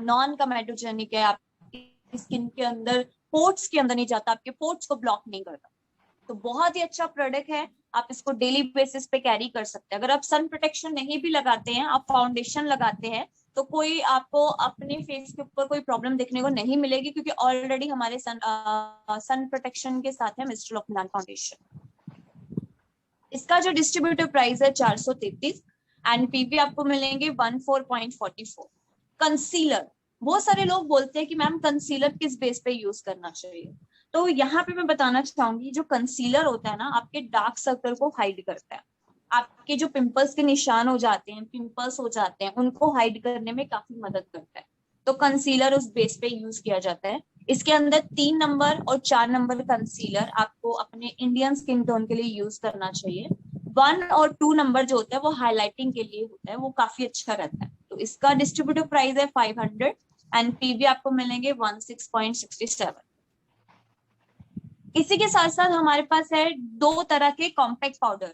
Speaker 1: नॉन कमेटोजेनिक है, आपकी स्किन के अंदर पोर्ट्स के अंदर नहीं जाता, आपके पोर्ट्स को ब्लॉक नहीं करता। तो बहुत ही अच्छा प्रोडक्ट है, आप इसको डेली बेसिस पे कैरी कर सकते हैं। अगर आप सन प्रोटेक्शन नहीं भी लगाते हैं, आप फाउंडेशन लगाते हैं तो कोई आपको अपने फेस के ऊपर कोई प्रॉब्लम देखने को नहीं मिलेगी क्योंकि ऑलरेडी हमारे सन प्रोटेक्शन के साथ है मिस्टर ऑफ मिलान फाउंडेशन। इसका जो डिस्ट्रीब्यूटिव प्राइस है 433 एंड पीवी आपको मिलेंगे 14.44। कंसीलर, बहुत सारे लोग बोलते हैं कि मैम कंसीलर किस बेस पे यूज करना चाहिए, तो यहाँ पे मैं बताना चाहूंगी जो कंसीलर होता है ना आपके डार्क सर्कल को हाइड करता है, आपके जो पिंपल्स के निशान हो जाते हैं, पिंपल्स हो जाते हैं, उनको हाइड करने में काफी मदद करता है, तो कंसीलर उस बेस पे यूज किया जाता है। इसके अंदर 3 नंबर और 4 नंबर कंसीलर आपको अपने इंडियन स्किन टोन के लिए यूज करना चाहिए। 1 और 2 नंबर जो होता है वो हाईलाइटिंग के लिए होता है, वो काफी अच्छा रहता है। तो इसका डिस्ट्रीब्यूटिव प्राइस है 500 एंड पीवी आपको मिलेंगे 16.67। इसी के साथ साथ हमारे पास है 2 तरह के कॉम्पैक्ट पाउडर,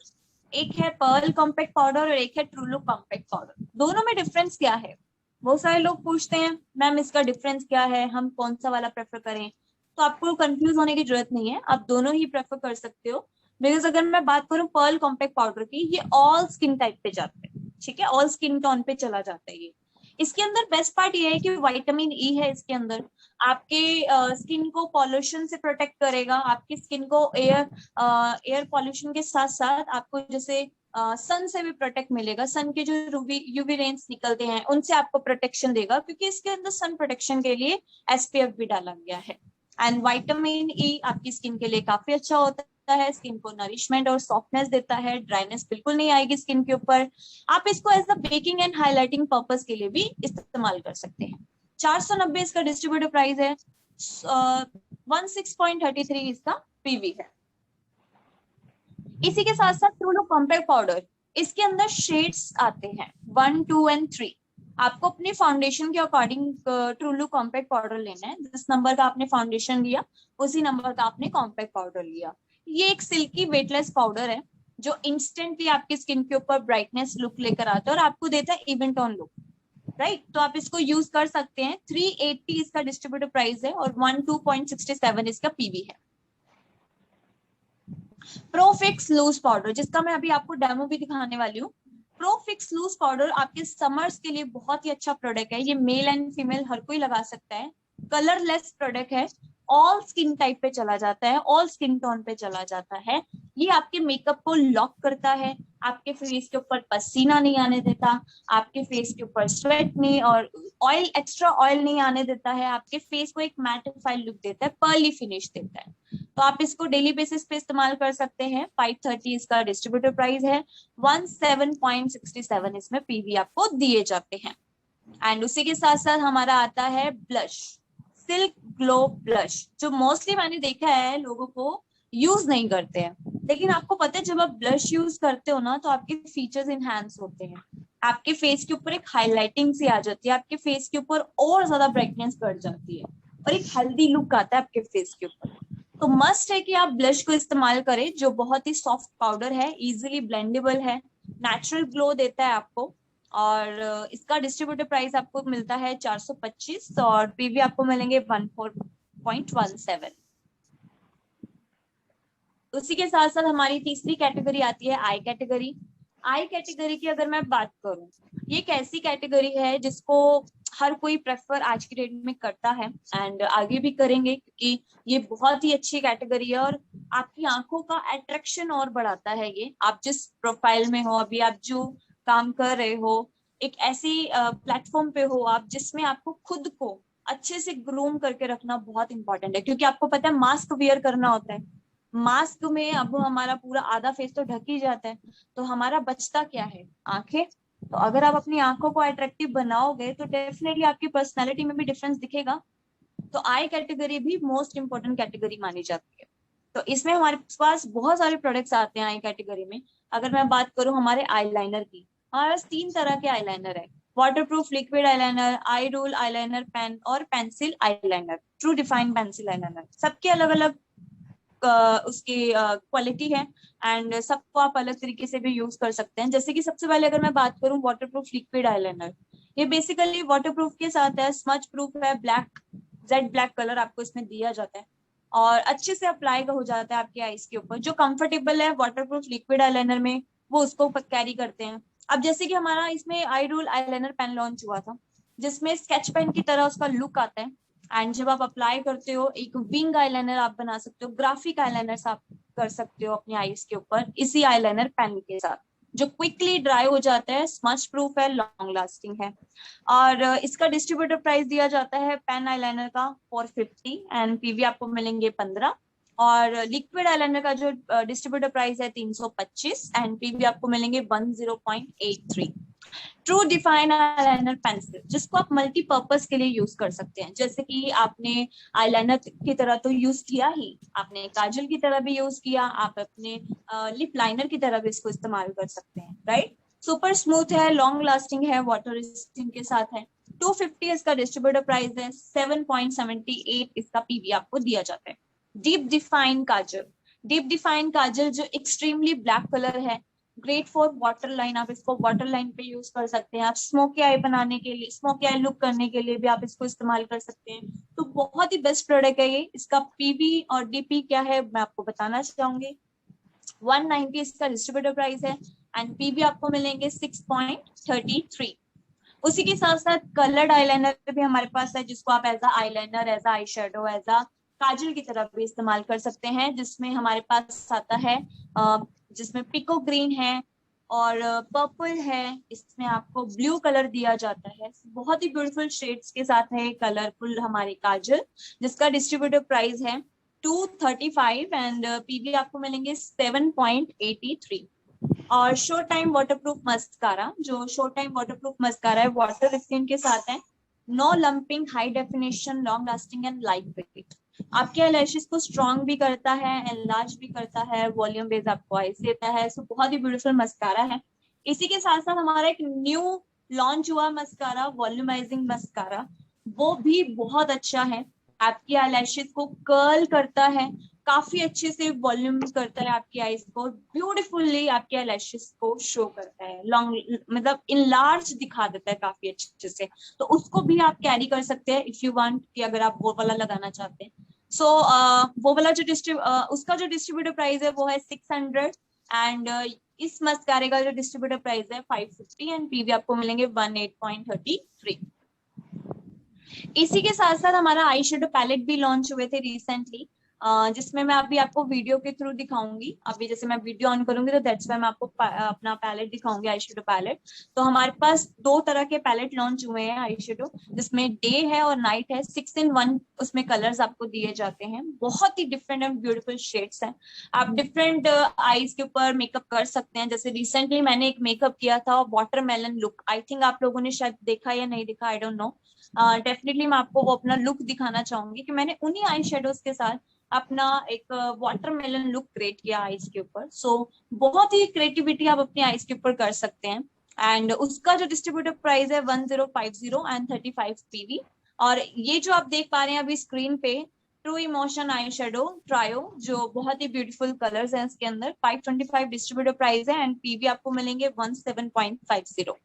Speaker 1: एक है पर्ल कॉम्पैक्ट पाउडर और एक है ट्रू लुक कॉम्पैक्ट पाउडर। दोनों में डिफरेंस क्या है? बहुत सारे लोग पूछते हैं मैम इसका डिफरेंस क्या है, हम कौन सा वाला प्रेफर करें, तो आपको कंफ्यूज होने की जरूरत नहीं है, आप दोनों ही प्रेफर कर सकते हो। बिकॉज अगर मैं बात करूं पर्ल कॉम्पैक्ट पाउडर की, ये ऑल स्किन टाइप पे जाता है, ठीक है, ऑल स्किन टोन पे चला जाता है ये। इसके अंदर बेस्ट पार्ट ये है कि विटामिन ई है इसके अंदर, आपके स्किन को पॉल्यूशन से प्रोटेक्ट करेगा, आपकी स्किन को एयर पॉल्यूशन के साथ साथ आपको जैसे सन से भी प्रोटेक्ट मिलेगा, सन के जो यूवी रेंज निकलते हैं उनसे आपको प्रोटेक्शन देगा, क्योंकि इसके अंदर सन प्रोटेक्शन के लिए एसपीएफ भी डाला गया है। एंड विटामिन ई आपकी स्किन के लिए काफी अच्छा होता है, स्किन को नरिशमेंट और सॉफ्टनेस देता है, ड्राइनेस बिल्कुल नहीं आएगी स्किन के ऊपर। आप इसको as a baking and highlighting purpose के लिए भी इस्तेमाल कर सकते हैं। 490 इसका डिस्ट्रीब्यूटिव प्राइस है, 16.33 इसका पीवी है। इसी के साथ साथ ट्रू लुक कॉम्पैक्ट पाउडर, इसके अंदर शेड्स आते हैं 1, 2 एंड 3। आपको अपने फाउंडेशन के according true look compact powder लेना है, जिस नंबर का आपने फाउंडेशन लिया उसी नंबर का आपने कॉम्पैक्ट पाउडर लिया। ये एक सिल्की वेटलेस पाउडर है जो इंस्टेंटली आपकी स्किन के ऊपर ब्राइटनेस लुक लेकर आता है और आपको देता है इवन टोन लुक, राइट। तो आप इसको यूज कर सकते हैं। 380 इसका डिस्ट्रीब्यूटिव प्राइस है और 12.67 इसका पीवी है। प्रोफिक्स लूज पाउडर, जिसका मैं अभी आपको डेमो भी दिखाने वाली हूँ। प्रोफिक्स लूज पाउडर आपके समर्स के लिए बहुत ही अच्छा प्रोडक्ट है, ये मेल एंड फीमेल हर कोई लगा सकता है, कलरलेस प्रोडक्ट है, ऑल स्किन टाइप पे चला जाता है, ऑल स्किन टोन पे चला जाता है। ये आपके मेकअप को लॉक करता है, आपके फेस के ऊपर पसीना नहीं आने देता, आपके फेस के ऊपर स्वेट नहीं और ऑयल, एक्स्ट्रा ऑयल नहीं आने देता है, आपके फेस को एक मैटिफाइड लुक देता है, पर्ली फिनिश देता है। तो आप इसको डेली बेसिस पे इस्तेमाल कर सकते हैं। 530 इसका डिस्ट्रीब्यूटर प्राइस है, 17.67 इसमें पीवी आपको दिए जाते हैं। एंड उसी के साथ साथ हमारा आता है ब्लश, सिल्क ग्लो ब्लश, जो मोस्टली मैंने देखा है लोगों को यूज नहीं करते हैं, लेकिन आपको पता है जब आप ब्लश यूज करते हो ना तो आपके फीचर्स इनहैंस होते हैं, आपके फेस के ऊपर एक हाईलाइटिंग सी आ जाती है, आपके फेस के ऊपर और ज्यादा ब्राइटनेस बढ़ जाती है और एक हेल्दी लुक आता है आपके फेस के ऊपर। तो मस्ट है कि आप ब्लश को इस्तेमाल करें, जो बहुत ही सॉफ्ट पाउडर है, इजीली ब्लेंडेबल है, नेचुरल ग्लो देता है आपको। और इसका डिस्ट्रीब्यूटर प्राइस आपको मिलता है 425 और पीवी आपको मिलेंगे 14.17। उसी के साथ साथ हमारी तीसरी कैटेगरी आती है आई कैटेगरी। आई कैटेगरी की अगर मैं बात करूं, ये एक ऐसी कैटेगरी है जिसको हर कोई प्रेफर आज की डेट में करता है एंड आगे भी करेंगे, क्योंकि ये बहुत ही अच्छी कैटेगरी है और आपकी आंखों का अट्रैक्शन और बढ़ाता है। ये आप जिस प्रोफाइल में हो, अभी आप जो काम कर रहे हो, एक ऐसी प्लेटफॉर्म पे हो आप जिसमें आपको खुद को अच्छे से ग्रूम करके रखना बहुत इंपॉर्टेंट है, क्योंकि आपको पता है मास्क वियर करना होता है, मास्क में अब हमारा पूरा आधा फेस तो ढक ही जाता है, तो हमारा बचता क्या है? आंखें। तो अगर आप अपनी आंखों को अट्रैक्टिव बनाओगे तो डेफिनेटली आपकी पर्सनैलिटी में भी डिफरेंस दिखेगा। तो आई कैटेगरी भी मोस्ट इंपॉर्टेंट कैटेगरी मानी जाती है। तो इसमें हमारे पास बहुत सारे प्रोडक्ट्स आते हैं आई कैटेगरी में। अगर मैं बात करूं हमारे आईलाइनर की, हमारे पास 3 तरह के आईलाइनर है, वाटरप्रूफ लिक्विड आईलाइनर, आई रोल आईलाइनर पेन और pencil eyeliner, true define pencil eyeliner. सबके अलग अलग उसकी क्वालिटी है एंड सबको आप अलग तरीके से भी यूज कर सकते हैं। जैसे कि सबसे पहले अगर मैं बात करूं वाटरप्रूफ लिक्विड आईलाइनर, ये बेसिकली वाटरप्रूफ के साथ है, स्मच प्रूफ है, ब्लैक जेड ब्लैक कलर आपको इसमें दिया जाता है और अच्छे से अप्लाई हो जाता है आपके आईज के ऊपर। जो कंफर्टेबल है वाटरप्रूफ लिक्विड आईलाइनर में वो उसको कैरी करते हैं। अब जैसे कि हमारा इसमें आई रोल आईलाइनर पेन लॉन्च हुआ था, जिसमें स्केच पेन की तरह उसका लुक आता है, एंड जब आप अप्लाई करते हो एक विंग आईलाइनर आप बना सकते हो, ग्राफिक आईलाइनर आप कर सकते हो अपनी आईज के ऊपर इसी आईलाइनर पेन के साथ, जो क्विकली ड्राई हो जाता है, स्मच प्रूफ है, लॉन्ग लास्टिंग है। और इसका डिस्ट्रीब्यूटर प्राइस दिया जाता है पेन आईलाइनर का 450 एंड पीवी आपको मिलेंगे 15, और लिक्विड आईलाइनर का जो डिस्ट्रीब्यूटर प्राइस है 325 एंड पीवी आपको मिलेंगे 10.83। ट्रू डिफाइन आईलाइनर पेंसिल, जिसको आप मल्टीपर्पज के लिए यूज कर सकते हैं, जैसे कि आपने आईलाइनर की तरह तो यूज किया ही, आपने काजल की तरह भी यूज किया, आप अपने लिप लाइनर की तरह भी इसको इस्तेमाल कर सकते हैं, राइट। सुपर स्मूथ है, लॉन्ग लास्टिंग है, वाटर रेजिस्टेंट के साथ है। 250 इसका डिस्ट्रीब्यूटर प्राइस है, 7.78 इसका पीवी आपको दिया जाता है। डीप डिफाइन काजल, डीप डिफाइन काजल जो एक्सट्रीमली ब्लैक कलर है, ग्रेट फॉर वाटर लाइन, आप इसको वाटर लाइन पे यूज कर सकते हैं। आप स्मोकी आई बनाने के लिए, स्मोकी आई लुक करने के लिए भी आप इसको इस्तेमाल कर सकते हैं। तो बहुत ही बेस्ट प्रोडक्ट है ये। इसका पीवी और डीपी क्या है मैं आपको बताना चाहूंगी। 190 इसका डिस्ट्रीब्यूटर प्राइस है एंड पीवी आपको मिलेंगे 6.33। उसी के साथ साथ कलर्ड आईलाइनर भी हमारे पास है, जिसको आप as a eyeliner, as a eye shadow, as a kajal की तरफ भी इस्तेमाल कर सकते हैं, जिसमें हमारे पास आता है जिसमें पिको ग्रीन है और पर्पल है, इसमें आपको ब्लू कलर दिया जाता है। बहुत ही ब्यूटीफुल शेड्स के साथ है कलरफुल हमारी काजल, जिसका डिस्ट्रीब्यूटर प्राइस है 235 एंड पीवी आपको मिलेंगे 7.83। और शो टाइम वाटरप्रूफ मस्कारा, जो शो टाइम वाटरप्रूफ मस्कारा है, वाटर स्किन के साथ है, no lumping, high definition, long lasting and light weight. आपके लैशेस को स्ट्रॉन्ग भी करता है, एनलार्ज भी करता है, वॉल्यूम बेस आपको आईज देता है। सो बहुत ही ब्यूटीफुल मस्कारा है। इसी के साथ साथ हमारा एक न्यू लॉन्च हुआ मस्कारा, वॉल्यूमाइजिंग मस्कारा, वो भी बहुत अच्छा है। आपकी आई को कर्ल करता है, काफी अच्छे से वॉल्यूम करता है आपकी आईज को, ब्यूटीफुली आपके आई को शो करता है, लॉन्ग मतलब इनलार्ज दिखा देता है काफी अच्छे से। तो उसको भी आप कैरी कर सकते हैं इफ यू वांट, कि अगर आप वो वाला लगाना चाहते हैं। सो वो वाला जो उसका जो डिस्ट्रीब्यूटर प्राइस है वो है 600 एंड इस मस्कारे का जो डिस्ट्रीब्यूटर प्राइस है 550 एंड पीवी आपको मिलेंगे 18.33। इसी के साथ साथ हमारा आई शेडो पैलेट भी लॉन्च हुए थे रिसेंटली, जिसमें मैं अभी आपको वीडियो के थ्रू दिखाऊंगी। अभी जैसे मैं वीडियो ऑन करूंगी तो दैट्स व्हाई मैं आपको अपना पैलेट दिखाऊंगी, आई शेडो पैलेट। तो हमारे पास 2 तरह के पैलेट लॉन्च हुए हैं आई शेडो, जिसमें डे है और नाइट है, 6 in 1 उसमें कलर्स आपको दिए जाते हैं। बहुत ही डिफरेंट एंड ब्यूटीफुल शेड्स हैं। आप डिफरेंट आईज के ऊपर मेकअप कर सकते हैं। जैसे रिसेंटली मैंने एक मेकअप किया था वाटरमेलन लुक, आई थिंक आप लोगों ने शायद देखा या नहीं देखा, आई डोंट नो। डेफिनेटली मैं आपको वो अपना लुक दिखाना चाहूंगी कि मैंने उन्हीं आई शेडोज के साथ अपना एक वाटरमेलन लुक क्रिएट किया आईज के ऊपर। सो बहुत ही क्रिएटिविटी आप अपनी आईज के ऊपर कर सकते हैं एंड उसका जो डिस्ट्रीब्यूटर प्राइस है 1050 एंड 35 पीवी। और ये जो आप देख पा रहे हैं अभी स्क्रीन पे, true emotion eye shadow trio, जो बहुत ही ब्यूटीफुल कलर्स हैं इसके अंदर, 525 डिस्ट्रीब्यूटर प्राइस है एंड पीवी आपको मिलेंगे 17.50।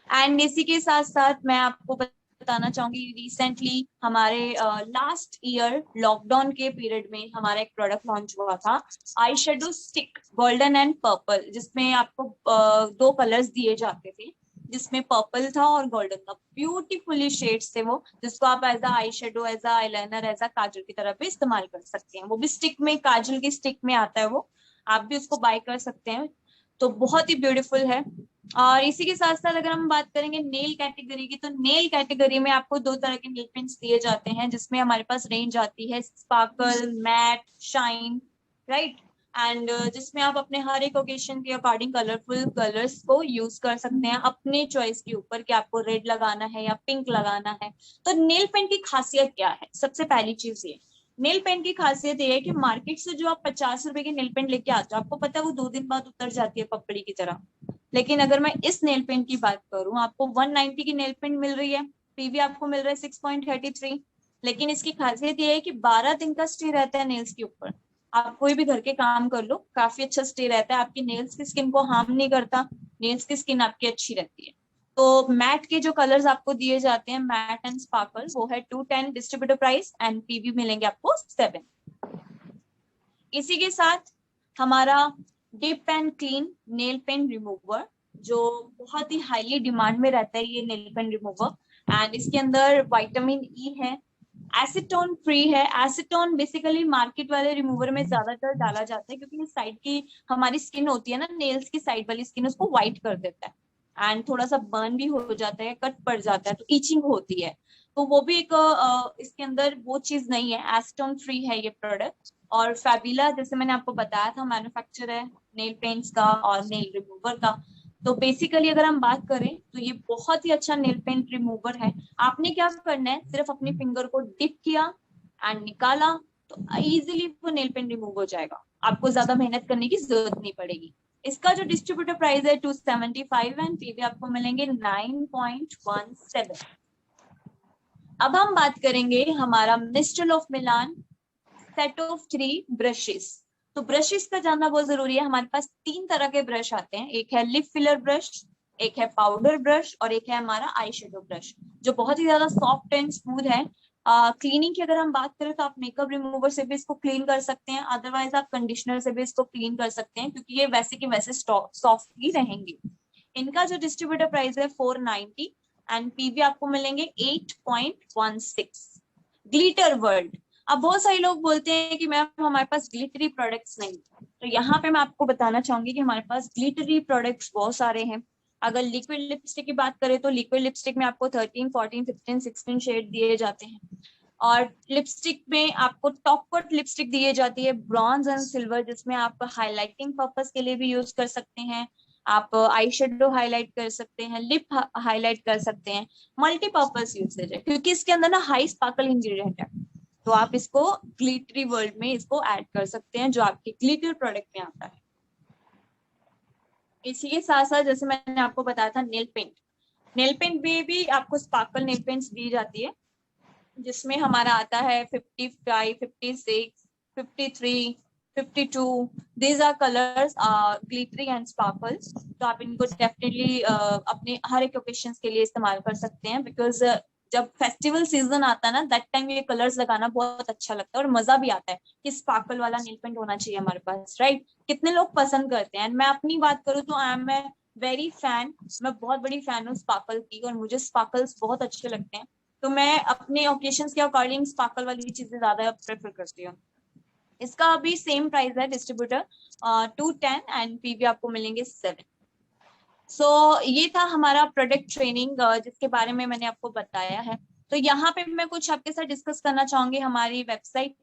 Speaker 1: एंड इसी के साथ साथ मैं आपको बताना चाहूंगी, रिसेंटली हमारे लास्ट ईयर लॉकडाउन के पीरियड में हमारा एक प्रोडक्ट लॉन्च हुआ था, eye shadow stick golden and purple, जिसमें आपको 2 कलर्स दिए जाते थे, जिसमें पर्पल था और गोल्डन था। ब्यूटीफुली शेड्स थे वो, जिसको आप as a eye shadow, as a eyeliner, as a kajal की तरह भी इस्तेमाल कर सकते हैं। वो भी स्टिक में, काजल की स्टिक में आता है वो, आप भी उसको बाय कर सकते हैं। तो बहुत ही ब्यूटीफुल है। और इसी के साथ साथ अगर हम बात करेंगे नेल कैटेगरी की, तो नेल कैटेगरी में आपको 2 तरह के नेल पेंट्स दिए जाते हैं, जिसमें हमारे पास रेंज आती है sparkle, matte, shine, right. And जिसमें आप अपने हर एक ओकेशन के अकॉर्डिंग कलरफुल कलर्स को यूज कर सकते हैं अपने चॉइस के ऊपर, कि आपको रेड लगाना है या पिंक लगाना है। तो नेल पेंट की खासियत क्या है? सबसे पहली चीज ये, नेल पेंट की खासियत ये है कि मार्केट से जो आप 50 रुपए की नेल पेंट लेके आते हो, आपको पता है वो 2 दिन बाद उतर जाती है पपड़ी की तरह। लेकिन अगर मैं इस नेल पेंट की बात करूं, आपको 190 की नेल पेंट मिल रही है, पीवी आपको मिल रहा है 6.33। लेकिन इसकी खासियत ये है कि 12 दिन का स्टे रहता है नेल्स के ऊपर। आप कोई भी घर के काम कर लो, काफी अच्छा स्टे रहता है, आपकी नेल्स की स्किन को हार्म नहीं करता, नेल्स की स्किन आपकी अच्छी रहती है। तो मैट के जो कलर्स आपको दिए जाते हैं, मैट एंड स्पार्कल, वो है 210 डिस्ट्रीब्यूटर प्राइस एंड पीवी मिलेंगे आपको 7। इसी के साथ हमारा dip and clean nail paint remover, जो बहुत ही हाईली डिमांड में रहता है ये नेल पेंट रिमूवर, एंड इसके अंदर विटामिन ई है, एसीटोन फ्री है। एसीटोन बेसिकली मार्केट वाले रिमूवर में ज्यादातर डाला जाता है क्योंकि साइड की हमारी स्किन होती है ना, नेल्स की साइड वाली स्किन, उसको व्हाइट कर देता है एंड थोड़ा सा बर्न भी हो जाता है, कट पड़ जाता है, तो ईचिंग होती है। तो वो भी एक इसके अंदर वो चीज नहीं है, एसीटोन फ्री है ये प्रोडक्ट। और फैबिला जैसे मैंने आपको बताया था मैन्युफैक्चर है नेल पेंट्स का और नेल रिमूवर का। तो बेसिकली अगर हम बात करें तो ये बहुत ही अच्छा नेल पेंट रिमूवर है। आपने क्या करना है, सिर्फ अपनी फिंगर को डिप किया एंड निकाला तो इजीली वो नेल पेंट रिमूव हो जाएगा, आपको ज्यादा मेहनत करने की जरूरत नहीं पड़ेगी। इसका जो डिस्ट्रीब्यूटर प्राइस है 275 एंड पीवी आपको मिलेंगे 9.17। अब हम बात करेंगे हमारा mister of Milan set of 3 brushes. तो ब्रशेस का जानना बहुत जरूरी है। हमारे पास 3 तरह के ब्रश आते हैं, एक है लिप फिलर ब्रश, एक है पाउडर ब्रश और एक है हमारा आई शेडो ब्रश, जो बहुत ही ज्यादा सॉफ्ट एंड स्मूथ है। क्लीनिंग की अगर हम बात करें तो आप मेकअप रिमूवर से भी इसको क्लीन कर सकते हैं, अदरवाइज आप कंडीशनर से भी इसको क्लीन कर सकते हैं क्योंकि ये वैसे की वैसे सॉफ्ट ही रहेंगे। इनका जो डिस्ट्रीब्यूटर प्राइस है 490 एंड पीवी आपको मिलेंगे 8.16। Glitter world. अब बहुत सारे लोग बोलते हैं कि मैम हमारे पास ग्लिटरी प्रोडक्ट्स नहीं, तो यहाँ पे मैं आपको बताना चाहूंगी कि हमारे पास ग्लिटरी प्रोडक्ट्स बहुत सारे हैं। अगर लिक्विड लिपस्टिक की बात करें तो लिक्विड लिपस्टिक में आपको 13, 14, 15, 16 शेड दिए जाते हैं। और लिपस्टिक में आपको टॉप कोट लिपस्टिक दी जाती है ब्रॉन्ज एंड सिल्वर, जिसमें आप हाईलाइटिंग पर्पस के लिए भी यूज कर सकते हैं, आप आई शेडो हाईलाइट कर सकते हैं, लिप हाईलाइट कर सकते हैं, मल्टीपर्पज यूसेज है क्योंकि इसके अंदर ना हाई स्पार्कल इंग्रेडिएंट है। तो आप इसको ग्लिटरी वर्ल्ड में इसको ऐड कर सकते हैं जो आपके ग्लिटर प्रोडक्ट में आता है। इसी के साथ साथ जैसे मैंने आपको बताया था नेल पेंट, नेल पेंट में भी आपको स्पार्कल नेल पेंट्स दी जाती है जिसमें हमारा आता है 55, 56, 53, 52। These are colours glittery and sparkles. तो आप इनको डेफिनेटली अपने हर एक ओकेशन के लिए इस्तेमाल कर सकते हैं बिकॉज जब फेस्टिवल सीजन आता है ना दैट टाइम ये कलर्स लगाना बहुत अच्छा लगता है और मजा भी आता है कि स्पार्कल वाला नेल पेंट होना चाहिए हमारे पास, राइट? कितने लोग पसंद करते हैं। मैं अपनी बात करूँ तो I am a very fan, मैं बहुत बड़ी फैन हूँ स्पार्कल की और मुझे स्पार्कल्स बहुत अच्छे लगते हैं। तो मैं अपने ओकेशंस के अकॉर्डिंग स्पार्कल वाली चीजें ज्यादा प्रेफर करती हूँ। इसका अभी सेम प्राइस है डिस्ट्रीब्यूटर 210 एंड पीवी आपको मिलेंगे 7। सो ये था हमारा प्रोडक्ट ट्रेनिंग जिसके बारे में मैंने आपको बताया है। तो यहाँ पे मैं कुछ आपके साथ डिस्कस करना चाहूंगी हमारी वेबसाइट।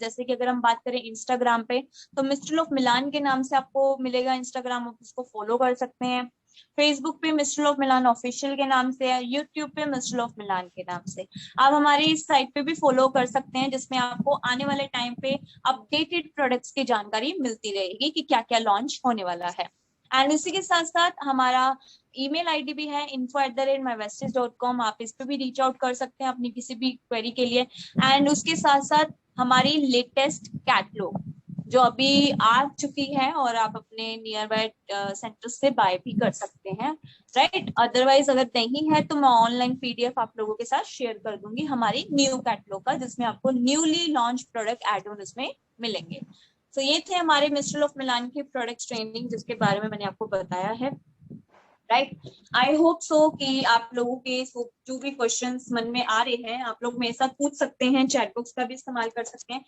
Speaker 1: जैसे कि अगर हम बात करें इंस्टाग्राम पे तो मिस्टर ऑफ मिलान के नाम से आपको मिलेगा इंस्टाग्राम, आप उसको फॉलो कर सकते हैं। फेसबुक पे मिस्टर ऑफ मिलान ऑफिशियल के नाम से है, यूट्यूब पे मिस्टर ऑफ मिलान के नाम से। आप हमारी इस साइट पे भी फॉलो कर सकते हैं जिसमें आपको आने वाले टाइम पे अपडेटेड प्रोडक्ट्स की जानकारी मिलती रहेगी कि क्या क्या लॉन्च होने वाला है। एंड इसी के साथ साथ हमारा ईमेल आईडी भी है info@mywesties.com, आप इस पे भी रीच आउट कर सकते हैं अपनी किसी भी क्वेरी के लिए। एंड उसके साथ साथ हमारी लेटेस्ट कैटलॉग जो अभी आ चुकी है और आप अपने नियर बाय सेंटर से बाय भी कर सकते हैं, राइट? अदरवाइज अगर नहीं है तो मैं ऑनलाइन पीडीएफ आप लोगों के साथ शेयर कर दूंगी हमारी न्यू कैटलॉग का, जिसमें आपको newly launch product add on उसमें मिलेंगे। तो ये थे हमारे मिस्टर ऑफ मिलान की प्रोडक्ट ट्रेनिंग जिसके बारे में मैंने आपको बताया है, राइट? आई होप सो कि आप लोगों के जो भी क्वेश्चंस मन में आ रहे हैं आप लोग मेरे साथ पूछ सकते हैं, चैट बॉक्स का भी इस्तेमाल कर सकते हैं।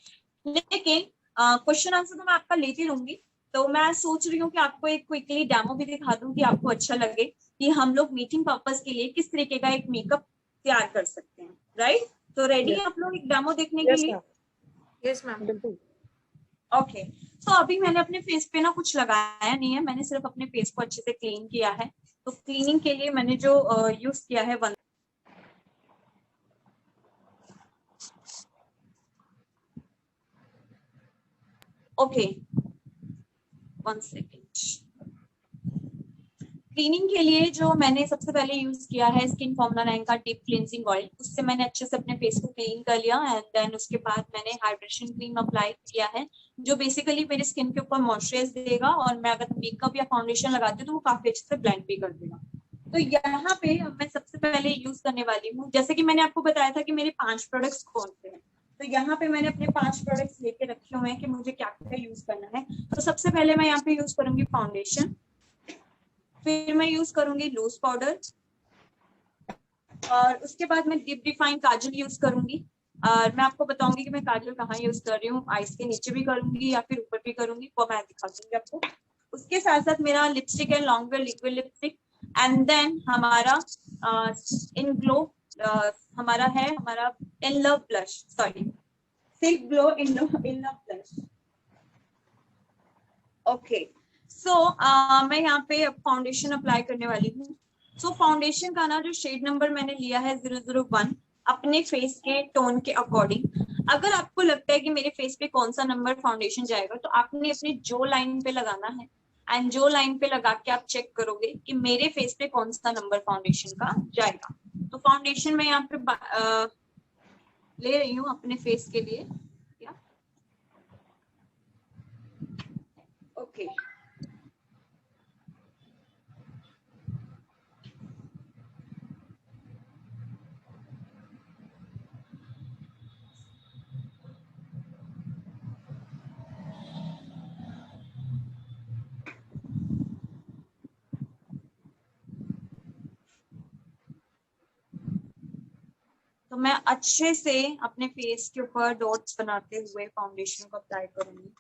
Speaker 1: लेकिन क्वेश्चन आंसर तो मैं आपका लेती रहूंगी, तो मैं सोच रही हूँ कि आपको एक क्विकली डेमो भी दिखा दूं कि आपको अच्छा लगे कि हम लोग मीटिंग पर्पस के लिए किस तरीके का एक मेकअप तैयार कर सकते हैं, राइट? तो रेडी है आप लोग एक डेमो देखने के लिए?
Speaker 3: Yes ma'am.
Speaker 4: बिल्कुल।
Speaker 1: ओके तो अभी मैंने अपने फेस पे ना कुछ लगाया नहीं है, मैंने सिर्फ अपने फेस को अच्छे से क्लीन किया है। तो क्लीनिंग के लिए मैंने जो यूज किया है ओके 1 सेकेंड। क्लीनिंग के लिए जो मैंने सबसे पहले यूज किया है स्किन फॉर्मुला 9 का डीप क्लींजिंग ऑयल, उससे मैंने अच्छे से अपने फेस को क्लीन कर लिया एंड देन उसके बाद मैंने हाइड्रेशन क्रीम अप्लाई किया है जो बेसिकली मेरे स्किन के ऊपर मॉइस्चराइज देगा और मैं अगर मेकअप या फाउंडेशन लगाती हूँ तो वो काफी अच्छे से ब्लेंड भी कर देगा। तो यहाँ पे मैं सबसे पहले यूज करने वाली हूँ, जैसे कि मैंने आपको बताया था कि मेरे 5 प्रोडक्ट्स कौन से हैं, तो यहाँ पे मैंने अपने 5 प्रोडक्ट्स लेके रखे हुए हैं कि मुझे क्या क्या यूज करना है। तो सबसे पहले मैं यहाँ पे यूज करूंगी फाउंडेशन, फिर मैं यूज करूंगी लूज पाउडर और उसके बाद मैं डीप डिफाइन काजल यूज करूंगी। और मैं आपको बताऊंगी कि मैं काजल कहाँ यूज कर रही हूँ, आईज के नीचे भी करूंगी या फिर ऊपर भी करूंगी, वो मैं दिखा दूंगी आपको। उसके साथ साथ मेरा लिपस्टिक है long wear liquid lipstick, and then हमारा इन ग्लो हमारा in love blush, sorry silk glow in love blush. Okay, so मैं यहाँ पे अब फाउंडेशन अप्लाई करने वाली हूँ। सो फाउंडेशन का ना जो शेड नंबर मैंने लिया है 001, अपने फेस के टोन के अकॉर्डिंग। अगर आपको लगता है कि मेरे फेस पे कौन सा नंबर फाउंडेशन जाएगा, तो आपने अपनी जो लाइन पे लगाना है, एंड जो लाइन पे लगा के आप चेक करोगे कि मेरे फेस पे कौन सा नंबर फाउंडेशन का जाएगा। तो फाउंडेशन मैं यहाँ पे ले रही हूँ अपने फेस के लिए। ओके, तो मैं अच्छे से अपने फेस के ऊपर डॉट्स बनाते हुए फाउंडेशन को अप्लाई करूंगी।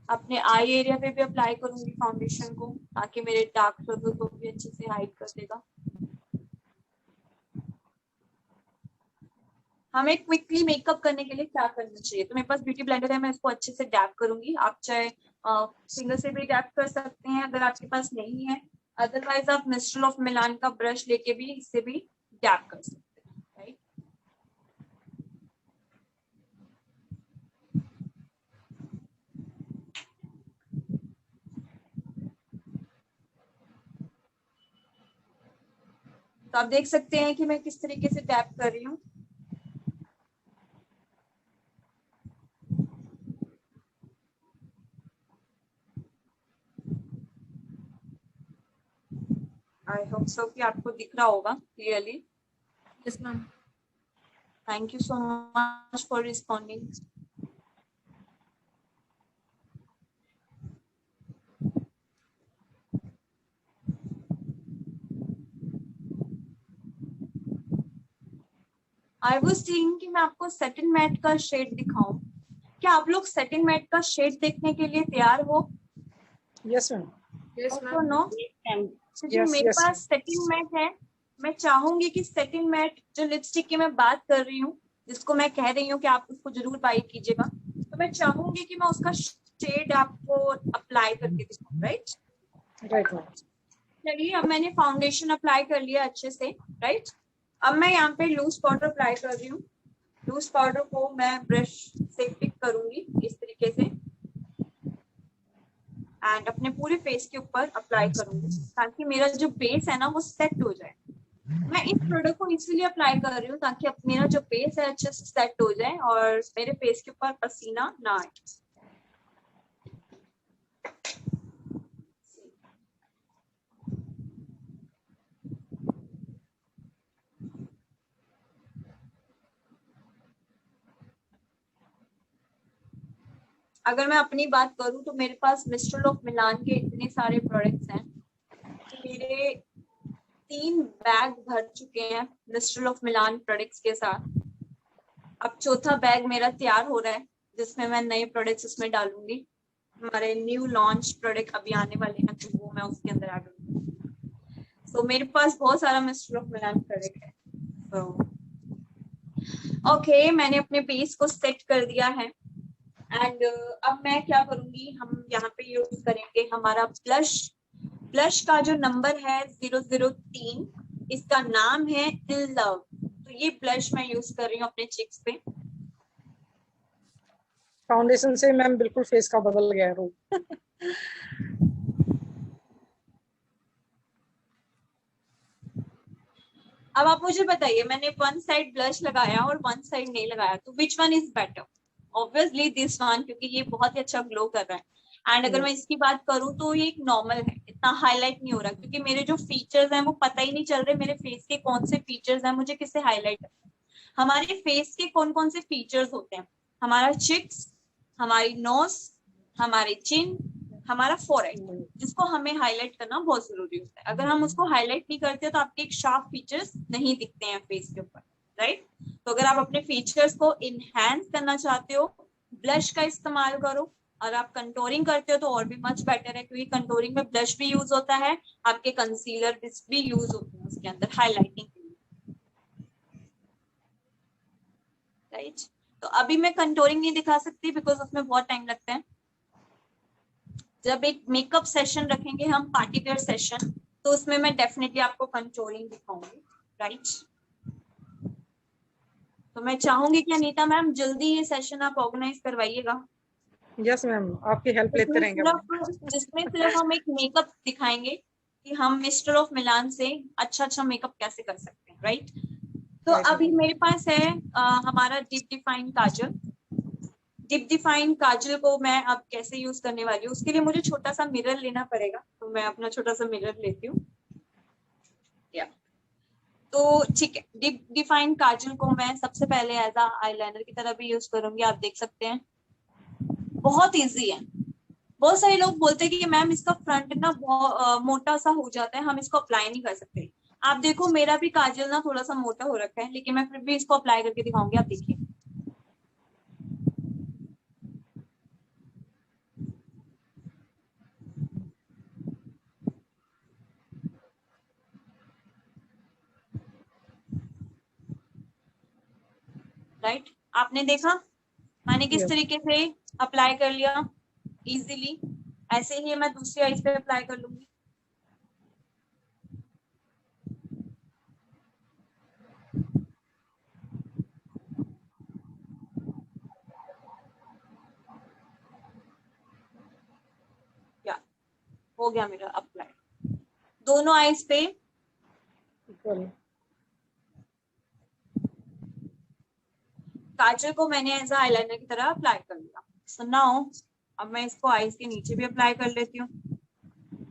Speaker 1: अपने आई एरिया पे भी अप्लाई करूंगी फाउंडेशन को, ताकि मेरे डार्क सर्कल को भी अच्छे से हाइड कर देगा। हमें क्विकली मेकअप करने के लिए क्या करना चाहिए, तो मेरे पास ब्यूटी ब्लेंडर है, मैं इसको अच्छे से डैप करूंगी। आप चाहे फिंगर से भी डैप कर सकते हैं अगर आपके पास नहीं है, अदरवाइज आप मिस्ट्रल ऑफ मिलान का ब्रश लेके भी इससे भी डैप कर सकते हैं, राइट। तो आप देख सकते हैं कि मैं किस तरीके से डैप कर रही हूँ। आई होप सो कि आपको दिख रहा होगा clearly.
Speaker 3: Yes ma'am.
Speaker 1: Thank you so much for responding. I was thinking कि मैं आपको सेटिन मैट का शेड दिखाऊं। क्या आप लोग सेटिन मैट का शेड देखने के लिए तैयार हो?
Speaker 4: Yes, ma'am.
Speaker 3: यस
Speaker 1: तो
Speaker 3: मैम।
Speaker 1: नो, क्योंकि
Speaker 4: Yes,
Speaker 1: मेरे
Speaker 4: yes.
Speaker 1: पास सेटिन मैट है। मैं चाहूंगी कि सेटिन मैट जो लिपस्टिक की मैं बात कर रही हूँ, जिसको मैं कह रही हूँ कि आप उसको जरूर बाई कीजिएगा, तो मैं चाहूंगी कि मैं उसका शेड आपको अप्लाई करके दिखाऊं, राइट।
Speaker 4: Right, ma'am.
Speaker 1: चलिए, अब मैंने फाउंडेशन अप्लाई कर लिया अच्छे से, राइट। अब मैं यहाँ पे लूज पाउडर अप्लाई कर रही हूँ। लूज पाउडर को मैं ब्रश से पिक करूंगी इस तरीके से, एंड अपने पूरे फेस के ऊपर अप्लाई करूंगी, ताकि मेरा जो बेस है ना वो सेट हो जाए। मैं इस प्रोडक्ट को इसलिए अप्लाई कर रही हूँ ताकि अब मेरा जो बेस है अच्छे से सेट हो जाए और मेरे फेस के ऊपर पसीना ना आए। अगर मैं अपनी बात करूं तो मेरे पास मिस्ट्रल ऑफ मिलान के इतने सारे प्रोडक्ट्स हैं कि मेरे 3 बैग भर चुके हैं मिस्ट्रल ऑफ मिलान प्रोडक्ट्स के साथ। अब चौथा बैग मेरा तैयार हो रहा है, जिसमें मैं नए प्रोडक्ट्स उसमें डालूंगी। हमारे न्यू लॉन्च प्रोडक्ट अभी आने वाले हैं, तो वो मैं उसके अंदर ऐड करूंगी। सो मेरे पास बहुत सारा मिस्ट्रल ऑफ मिलान प्रोडक्ट है। ओके, मैंने अपने बेस को सेट कर दिया है, एंड अब मैं क्या करूंगी, हम यहाँ पे यूज करेंगे हमारा ब्लश। ब्लश का जो नंबर है 003, इसका नाम है इन लव। तो ये ब्लश मैं यूज कर रही हूँ अपने चिक्स पे।
Speaker 4: फाउंडेशन से मैम बिल्कुल फेस का बदल गया रूप।
Speaker 1: अब आप मुझे बताइए, मैंने वन साइड ब्लश लगाया और वन साइड नहीं लगाया, तो which one is better? Obviously this one, क्योंकि ये बहुत ही अच्छा ग्लो कर रहा है। एंड अगर मैं इसकी बात करूं तो ये एक नॉर्मल है, इतना हाईलाइट नहीं हो रहा, क्योंकि मेरे जो फीचर्स हैं वो पता ही नहीं चल रहे मेरे फेस के कौन से फीचर्स हैं, मुझे किससे हाईलाइट करना है। हमारे फेस के कौन कौन से फीचर्स होते हैं? हमारा चिक्स, हमारी नोज, हमारे चिन, हमारा फोरहेड, जिसको हमें हाईलाइट करना बहुत जरूरी होता है। अगर हम उसको हाईलाइट नहीं करते तो आपके एक शार्प फीचर्स नहीं दिखते हैं फेस के ऊपर, राइट। तो अगर आप अपने फीचर्स को इनहैंस करना चाहते हो, ब्लश का इस्तेमाल करो। और आप कंटोरिंग करते हो तो और भी मच बेटर है, क्योंकि कंटोरिंग में ब्लश भी यूज होता है, आपके कंसीलर भी यूज होते हैं उसके अंदर हाईलाइटिंग के लिए, राइट। तो अभी मैं कंटोरिंग नहीं दिखा सकती बिकॉज उसमें बहुत टाइम लगता है। जब एक मेकअप सेशन रखेंगे हम, पार्टी वेयर सेशन, तो उसमें मैं डेफिनेटली आपको कंटोरिंग दिखाऊंगी, राइट। तो मैं चाहूंगी कि अनीता मैम जल्दी ये सेशन आप ऑर्गेनाइज करवाइएगा,
Speaker 4: यस मैम, आपकी हेल्प लेते रहेंगे मैम।
Speaker 1: जिसमें सिर्फ हम एक मेकअप दिखाएंगे कि हम मिस्टर ऑफ मिलान से अच्छा मेकअप कैसे कर सकते हैं, राइट। तो
Speaker 4: Right,
Speaker 1: अभी
Speaker 4: ma'am.
Speaker 1: मेरे पास है हमारा डीप डिफाइन काजल। डीप डिफाइन काजल को मैं अब कैसे यूज करने वाली हूँ, उसके लिए मुझे छोटा सा मिरर लेना पड़ेगा, तो मैं अपना छोटा सा मिरर लेती हूँ। तो ठीक है, डीप डिफाइन काजल को मैं सबसे पहले एज अ आईलाइनर की तरह भी यूज करूंगी। आप देख सकते हैं बहुत इजी है। बहुत सारे लोग बोलते हैं कि मैम इसका फ्रंट ना बहुत मोटा सा हो जाता है, हम इसको अप्लाई नहीं कर सकते। आप देखो मेरा भी काजल ना थोड़ा सा मोटा हो रखा है, लेकिन मैं फिर भी इसको अप्लाई करके दिखाऊंगी, आप देखिए। राइट, आपने देखा मैंने किस
Speaker 4: Yes.
Speaker 1: तरीके से अप्लाई कर लिया इजीली। ऐसे ही मैं दूसरी आईज पे अप्लाई कर लूंगी। या हो गया मेरा अप्लाई दोनों आईज पे।
Speaker 4: Equal.
Speaker 1: काजल को मैंने एज आईलाइनर की तरह अप्लाई कर लिया। सो नाउ अब मैं इसको आईज के नीचे भी अप्लाई कर लेती हूँ,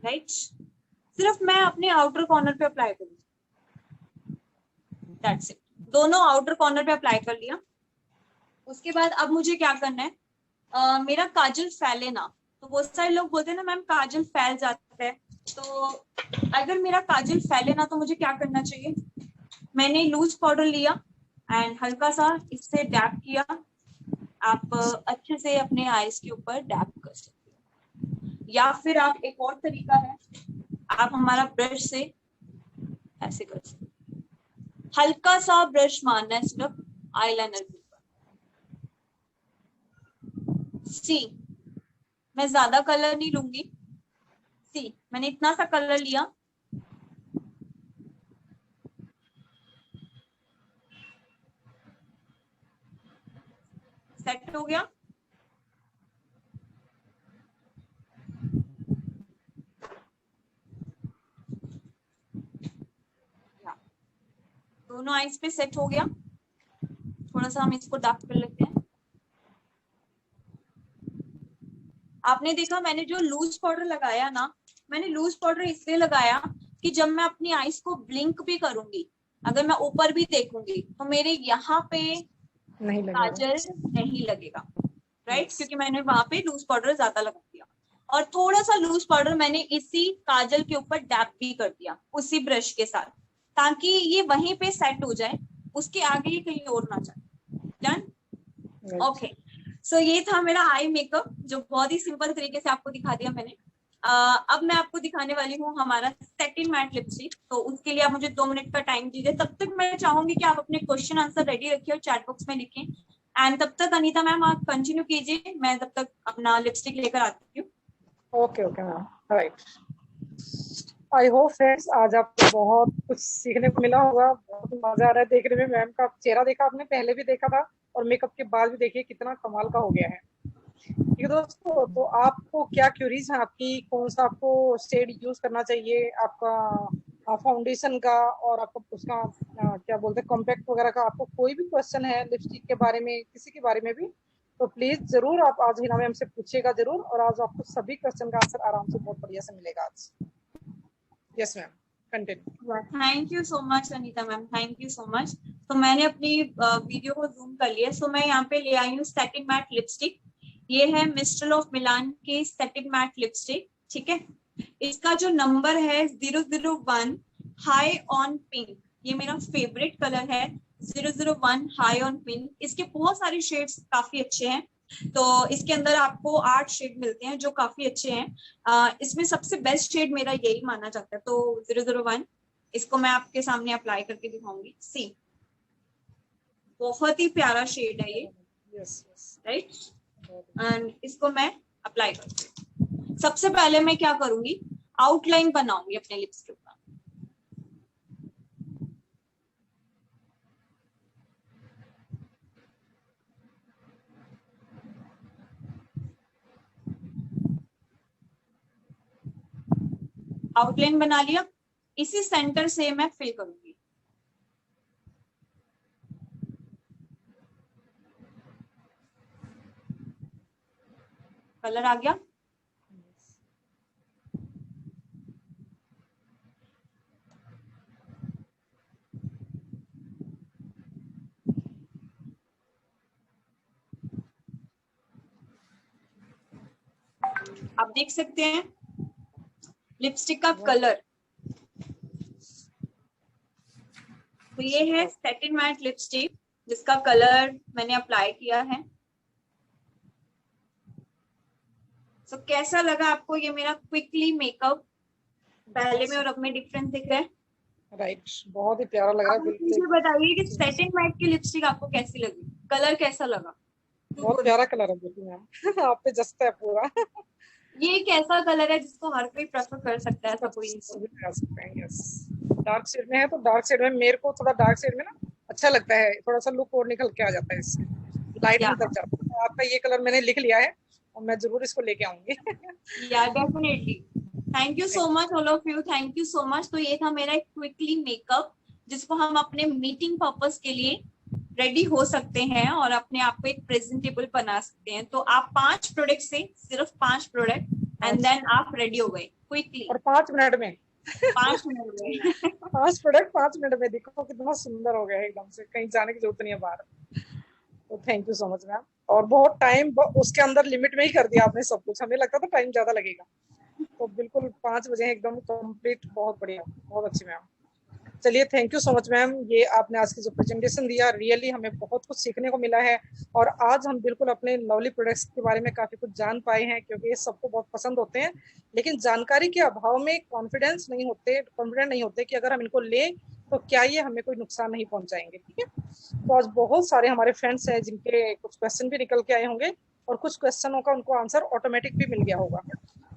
Speaker 1: राइट। सिर्फ मैं अपने आउटर कॉर्नर पे अप्लाई करूंगी, दैट्स इट। दोनों आउटर कॉर्नर पे अप्लाई कर लिया। उसके बाद अब मुझे क्या करना है, मेरा काजल फैले ना। तो बहुत सारे लोग बोलते हैं ना मैम काजल फैल जाता है, तो अगर मेरा काजल फैले ना तो मुझे क्या करना चाहिए। मैंने लूज पाउडर लिया एंड हल्का सा इससे डैप किया। आप अच्छे से अपने आईज के ऊपर डैप कर सकते हो, या फिर आप एक और तरीका है, आप हमारा ब्रश से ऐसे कर सकते हो। हल्का सा ब्रश मारना है सिर्फ आईलाइनर के ऊपर। सी मैं ज्यादा कलर नहीं लूंगी। सी मैंने इतना सा कलर लिया, सेट हो गया। दोनों आईज पे सेट हो गया। थोड़ा सा हम इसको डार्क कर लेते हैं। आपने देखा मैंने जो लूज पाउडर लगाया ना, मैंने लूज पाउडर इसलिए लगाया कि जब मैं अपनी आईज को ब्लिंक भी करूंगी, अगर मैं ऊपर भी देखूंगी तो मेरे यहाँ पे
Speaker 4: नहीं लगेगा।
Speaker 1: काजल नहीं लगेगा, राइट।
Speaker 4: Yes.
Speaker 1: क्योंकि मैंने वहां पे लूज पाउडर ज्यादा लगा दिया, और थोड़ा सा लूज पाउडर मैंने इसी काजल के ऊपर डैप भी कर दिया उसी ब्रश के साथ, ताकि ये वहीं पे सेट हो जाए, उसके आगे ये कहीं और ना जाए। Done,
Speaker 4: Right.
Speaker 1: ओके। सो ये था मेरा आई मेकअप, जो बहुत ही सिंपल तरीके से आपको दिखा दिया मैंने। अब मैं आपको दिखाने वाली हूँ हमारा सेटिंग मैट लिपस्टिक। तो उसके लिए आप मुझे 2 मिनट का टाइम दीजिए। तब तक मैं चाहूंगी कि आप अपने क्वेश्चन आंसर रेडी रखिए और चैट बॉक्स में लिखें। एंड तब तक अनीता मैम आप कंटिन्यू कीजिए, मैं तब तक अपना लिपस्टिक लेकर आती हूँ।
Speaker 4: Okay okay ma'am, right. I hope friends आज आपको बहुत कुछ सीखने को मिला होगा। बहुत मजा आ रहा है देखने में। मैम का चेहरा देखा आपने, पहले भी देखा था, और मेकअप के बाद भी देखिए कितना कमाल का हो गया है। ठीक है दोस्तों, तो आपको क्या क्यूरीज है आपकी, कौन सा आपको शेड यूज करना चाहिए आपका फाउंडेशन का, और आपको उसका क्या बोलते हैं कॉम्पैक्ट वगैरह का, आपको कोई भी क्वेश्चन है लिपस्टिक के बारे में, किसी के बारे में भी, तो प्लीज जरूर आप आज हिना मैम से पूछिएगा जरूर, और आज आपको सभी क्वेश्चन का आंसर आराम से बहुत बढ़िया से मिलेगा आज। Yes ma'am, continue.
Speaker 1: Thank you so much Anita ma'am, thank you so much. तो मैंने अपनी वीडियो को जूम कर लिया। सो मैं यहाँ पे ले आई हूँ सेटिंग मैट लिपस्टिक। ये है मिस्ट्रल ऑफ मिलान के सेटिंग मैट लिपस्टिक, ठीक है। इसका जो नंबर है 001 हाई ऑन पिंक, ये मेरा फेवरेट कलर है 001 हाई ऑन पिंक। इसके बहुत सारे शेड्स काफी अच्छे हैं, तो इसके अंदर आपको 8 शेड मिलते हैं जो काफी अच्छे हैं। इसमें सबसे बेस्ट शेड मेरा यही माना जाता है, तो 001 इसको मैं आपके सामने अप्लाई करके दिखाऊंगी। सी, बहुत ही प्यारा शेड है ये,
Speaker 4: यस यस,
Speaker 1: राइट। एंड इसको मैं अप्लाई करती हूँ। सबसे पहले मैं क्या करूंगी, आउटलाइन बनाऊंगी अपने लिप्स के ऊपर। आउटलाइन बना लिया, इसी सेंटर से मैं फिल करूंगी। कलर आ गया। आप देख सकते हैं लिपस्टिक का कलर। तो ये है सेटिन मैट लिपस्टिक जिसका कलर मैंने अप्लाई किया है। तो कैसा लगा आपको ये मेरा क्विकली मेकअप? पहले में और अब में डिफरेंस दिख रहा है?
Speaker 4: राइट, बहुत ही प्यारा लग रहा है।
Speaker 1: मुझे बताइए कि सेटिन मैट की लिपस्टिक आपको कैसी लगी, कलर कैसा लगा?
Speaker 4: बहुत प्यारा कलर है बेटी मैम, आप पे जचता है पूरा।
Speaker 1: ये एक ऐसा कलर है जिसको हर कोई प्रेफर कर सकता है, ऐसा कोई नहीं।
Speaker 4: यस, डार्क शेड में है तो डार्क शेड में मेरे को थोड़ा डार्क शेड में ना अच्छा लगता है, थोड़ा सा लुक और निकल के आ जाता है इससे, लाइट में तक जाता है। तो आपका ये कलर मैंने लिख लिया है और मैं जरूर इसको लेके आऊंगी।
Speaker 1: या definitely, thank you so much all of you, thank you so much. तो ये था मेरा एक क्विकली मेकअप जिसको हम अपने मीटिंग पर्पस के लिए रेडी हो सकते हैं और अपने आप को एक प्रेजेंटेबल बना सकते हैं। तो आप 5 प्रोडक्ट से, सिर्फ 5 प्रोडक्ट एंड देन आप रेडी हो गए क्विकली,
Speaker 4: और 5 मिनट में
Speaker 1: 5 मिनट में
Speaker 4: 5 प्रोडक्ट 5 मिनट में, देखो कितना सुंदर हो गया एकदम से, कहीं जाने की जरूरत नहीं है बाहर। तो thank you so much ma'am, और बहुत टाइम उसके अंदर लिमिट में ही कर दिया आपने सब कुछ, हमें लगता था टाइम ज्यादा लगेगा, तो बिल्कुल 5 बजे एकदम कंप्लीट, बहुत बढ़िया, बहुत अच्छी मैम। चलिए, thank you so much ma'am, ये आपने आज की जो प्रेजेंटेशन दिया, रियली हमें बहुत कुछ सीखने को मिला है, और आज हम बिल्कुल अपने लवली प्रोडक्ट्स के बारे में काफी कुछ जान पाए हैं, क्योंकि ये सबको बहुत पसंद होते हैं, लेकिन जानकारी के अभाव में कॉन्फिडेंट नहीं होते कि अगर हम इनको लें तो क्या ये हमें कोई नुकसान नहीं पहुंचाएंगे। ठीक है, तो आज बहुत सारे हमारे फ्रेंड्स हैं जिनके कुछ क्वेश्चन भी निकल के आए होंगे, और कुछ क्वेश्चनों का उनको आंसर ऑटोमेटिक भी मिल गया होगा।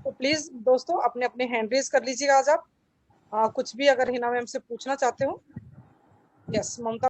Speaker 4: तो प्लीज दोस्तों अपने अपने हैंड रेज कर लीजिएगा आज आप, कुछ भी अगर हिना मैम से पूछना चाहते हो। यस, ममता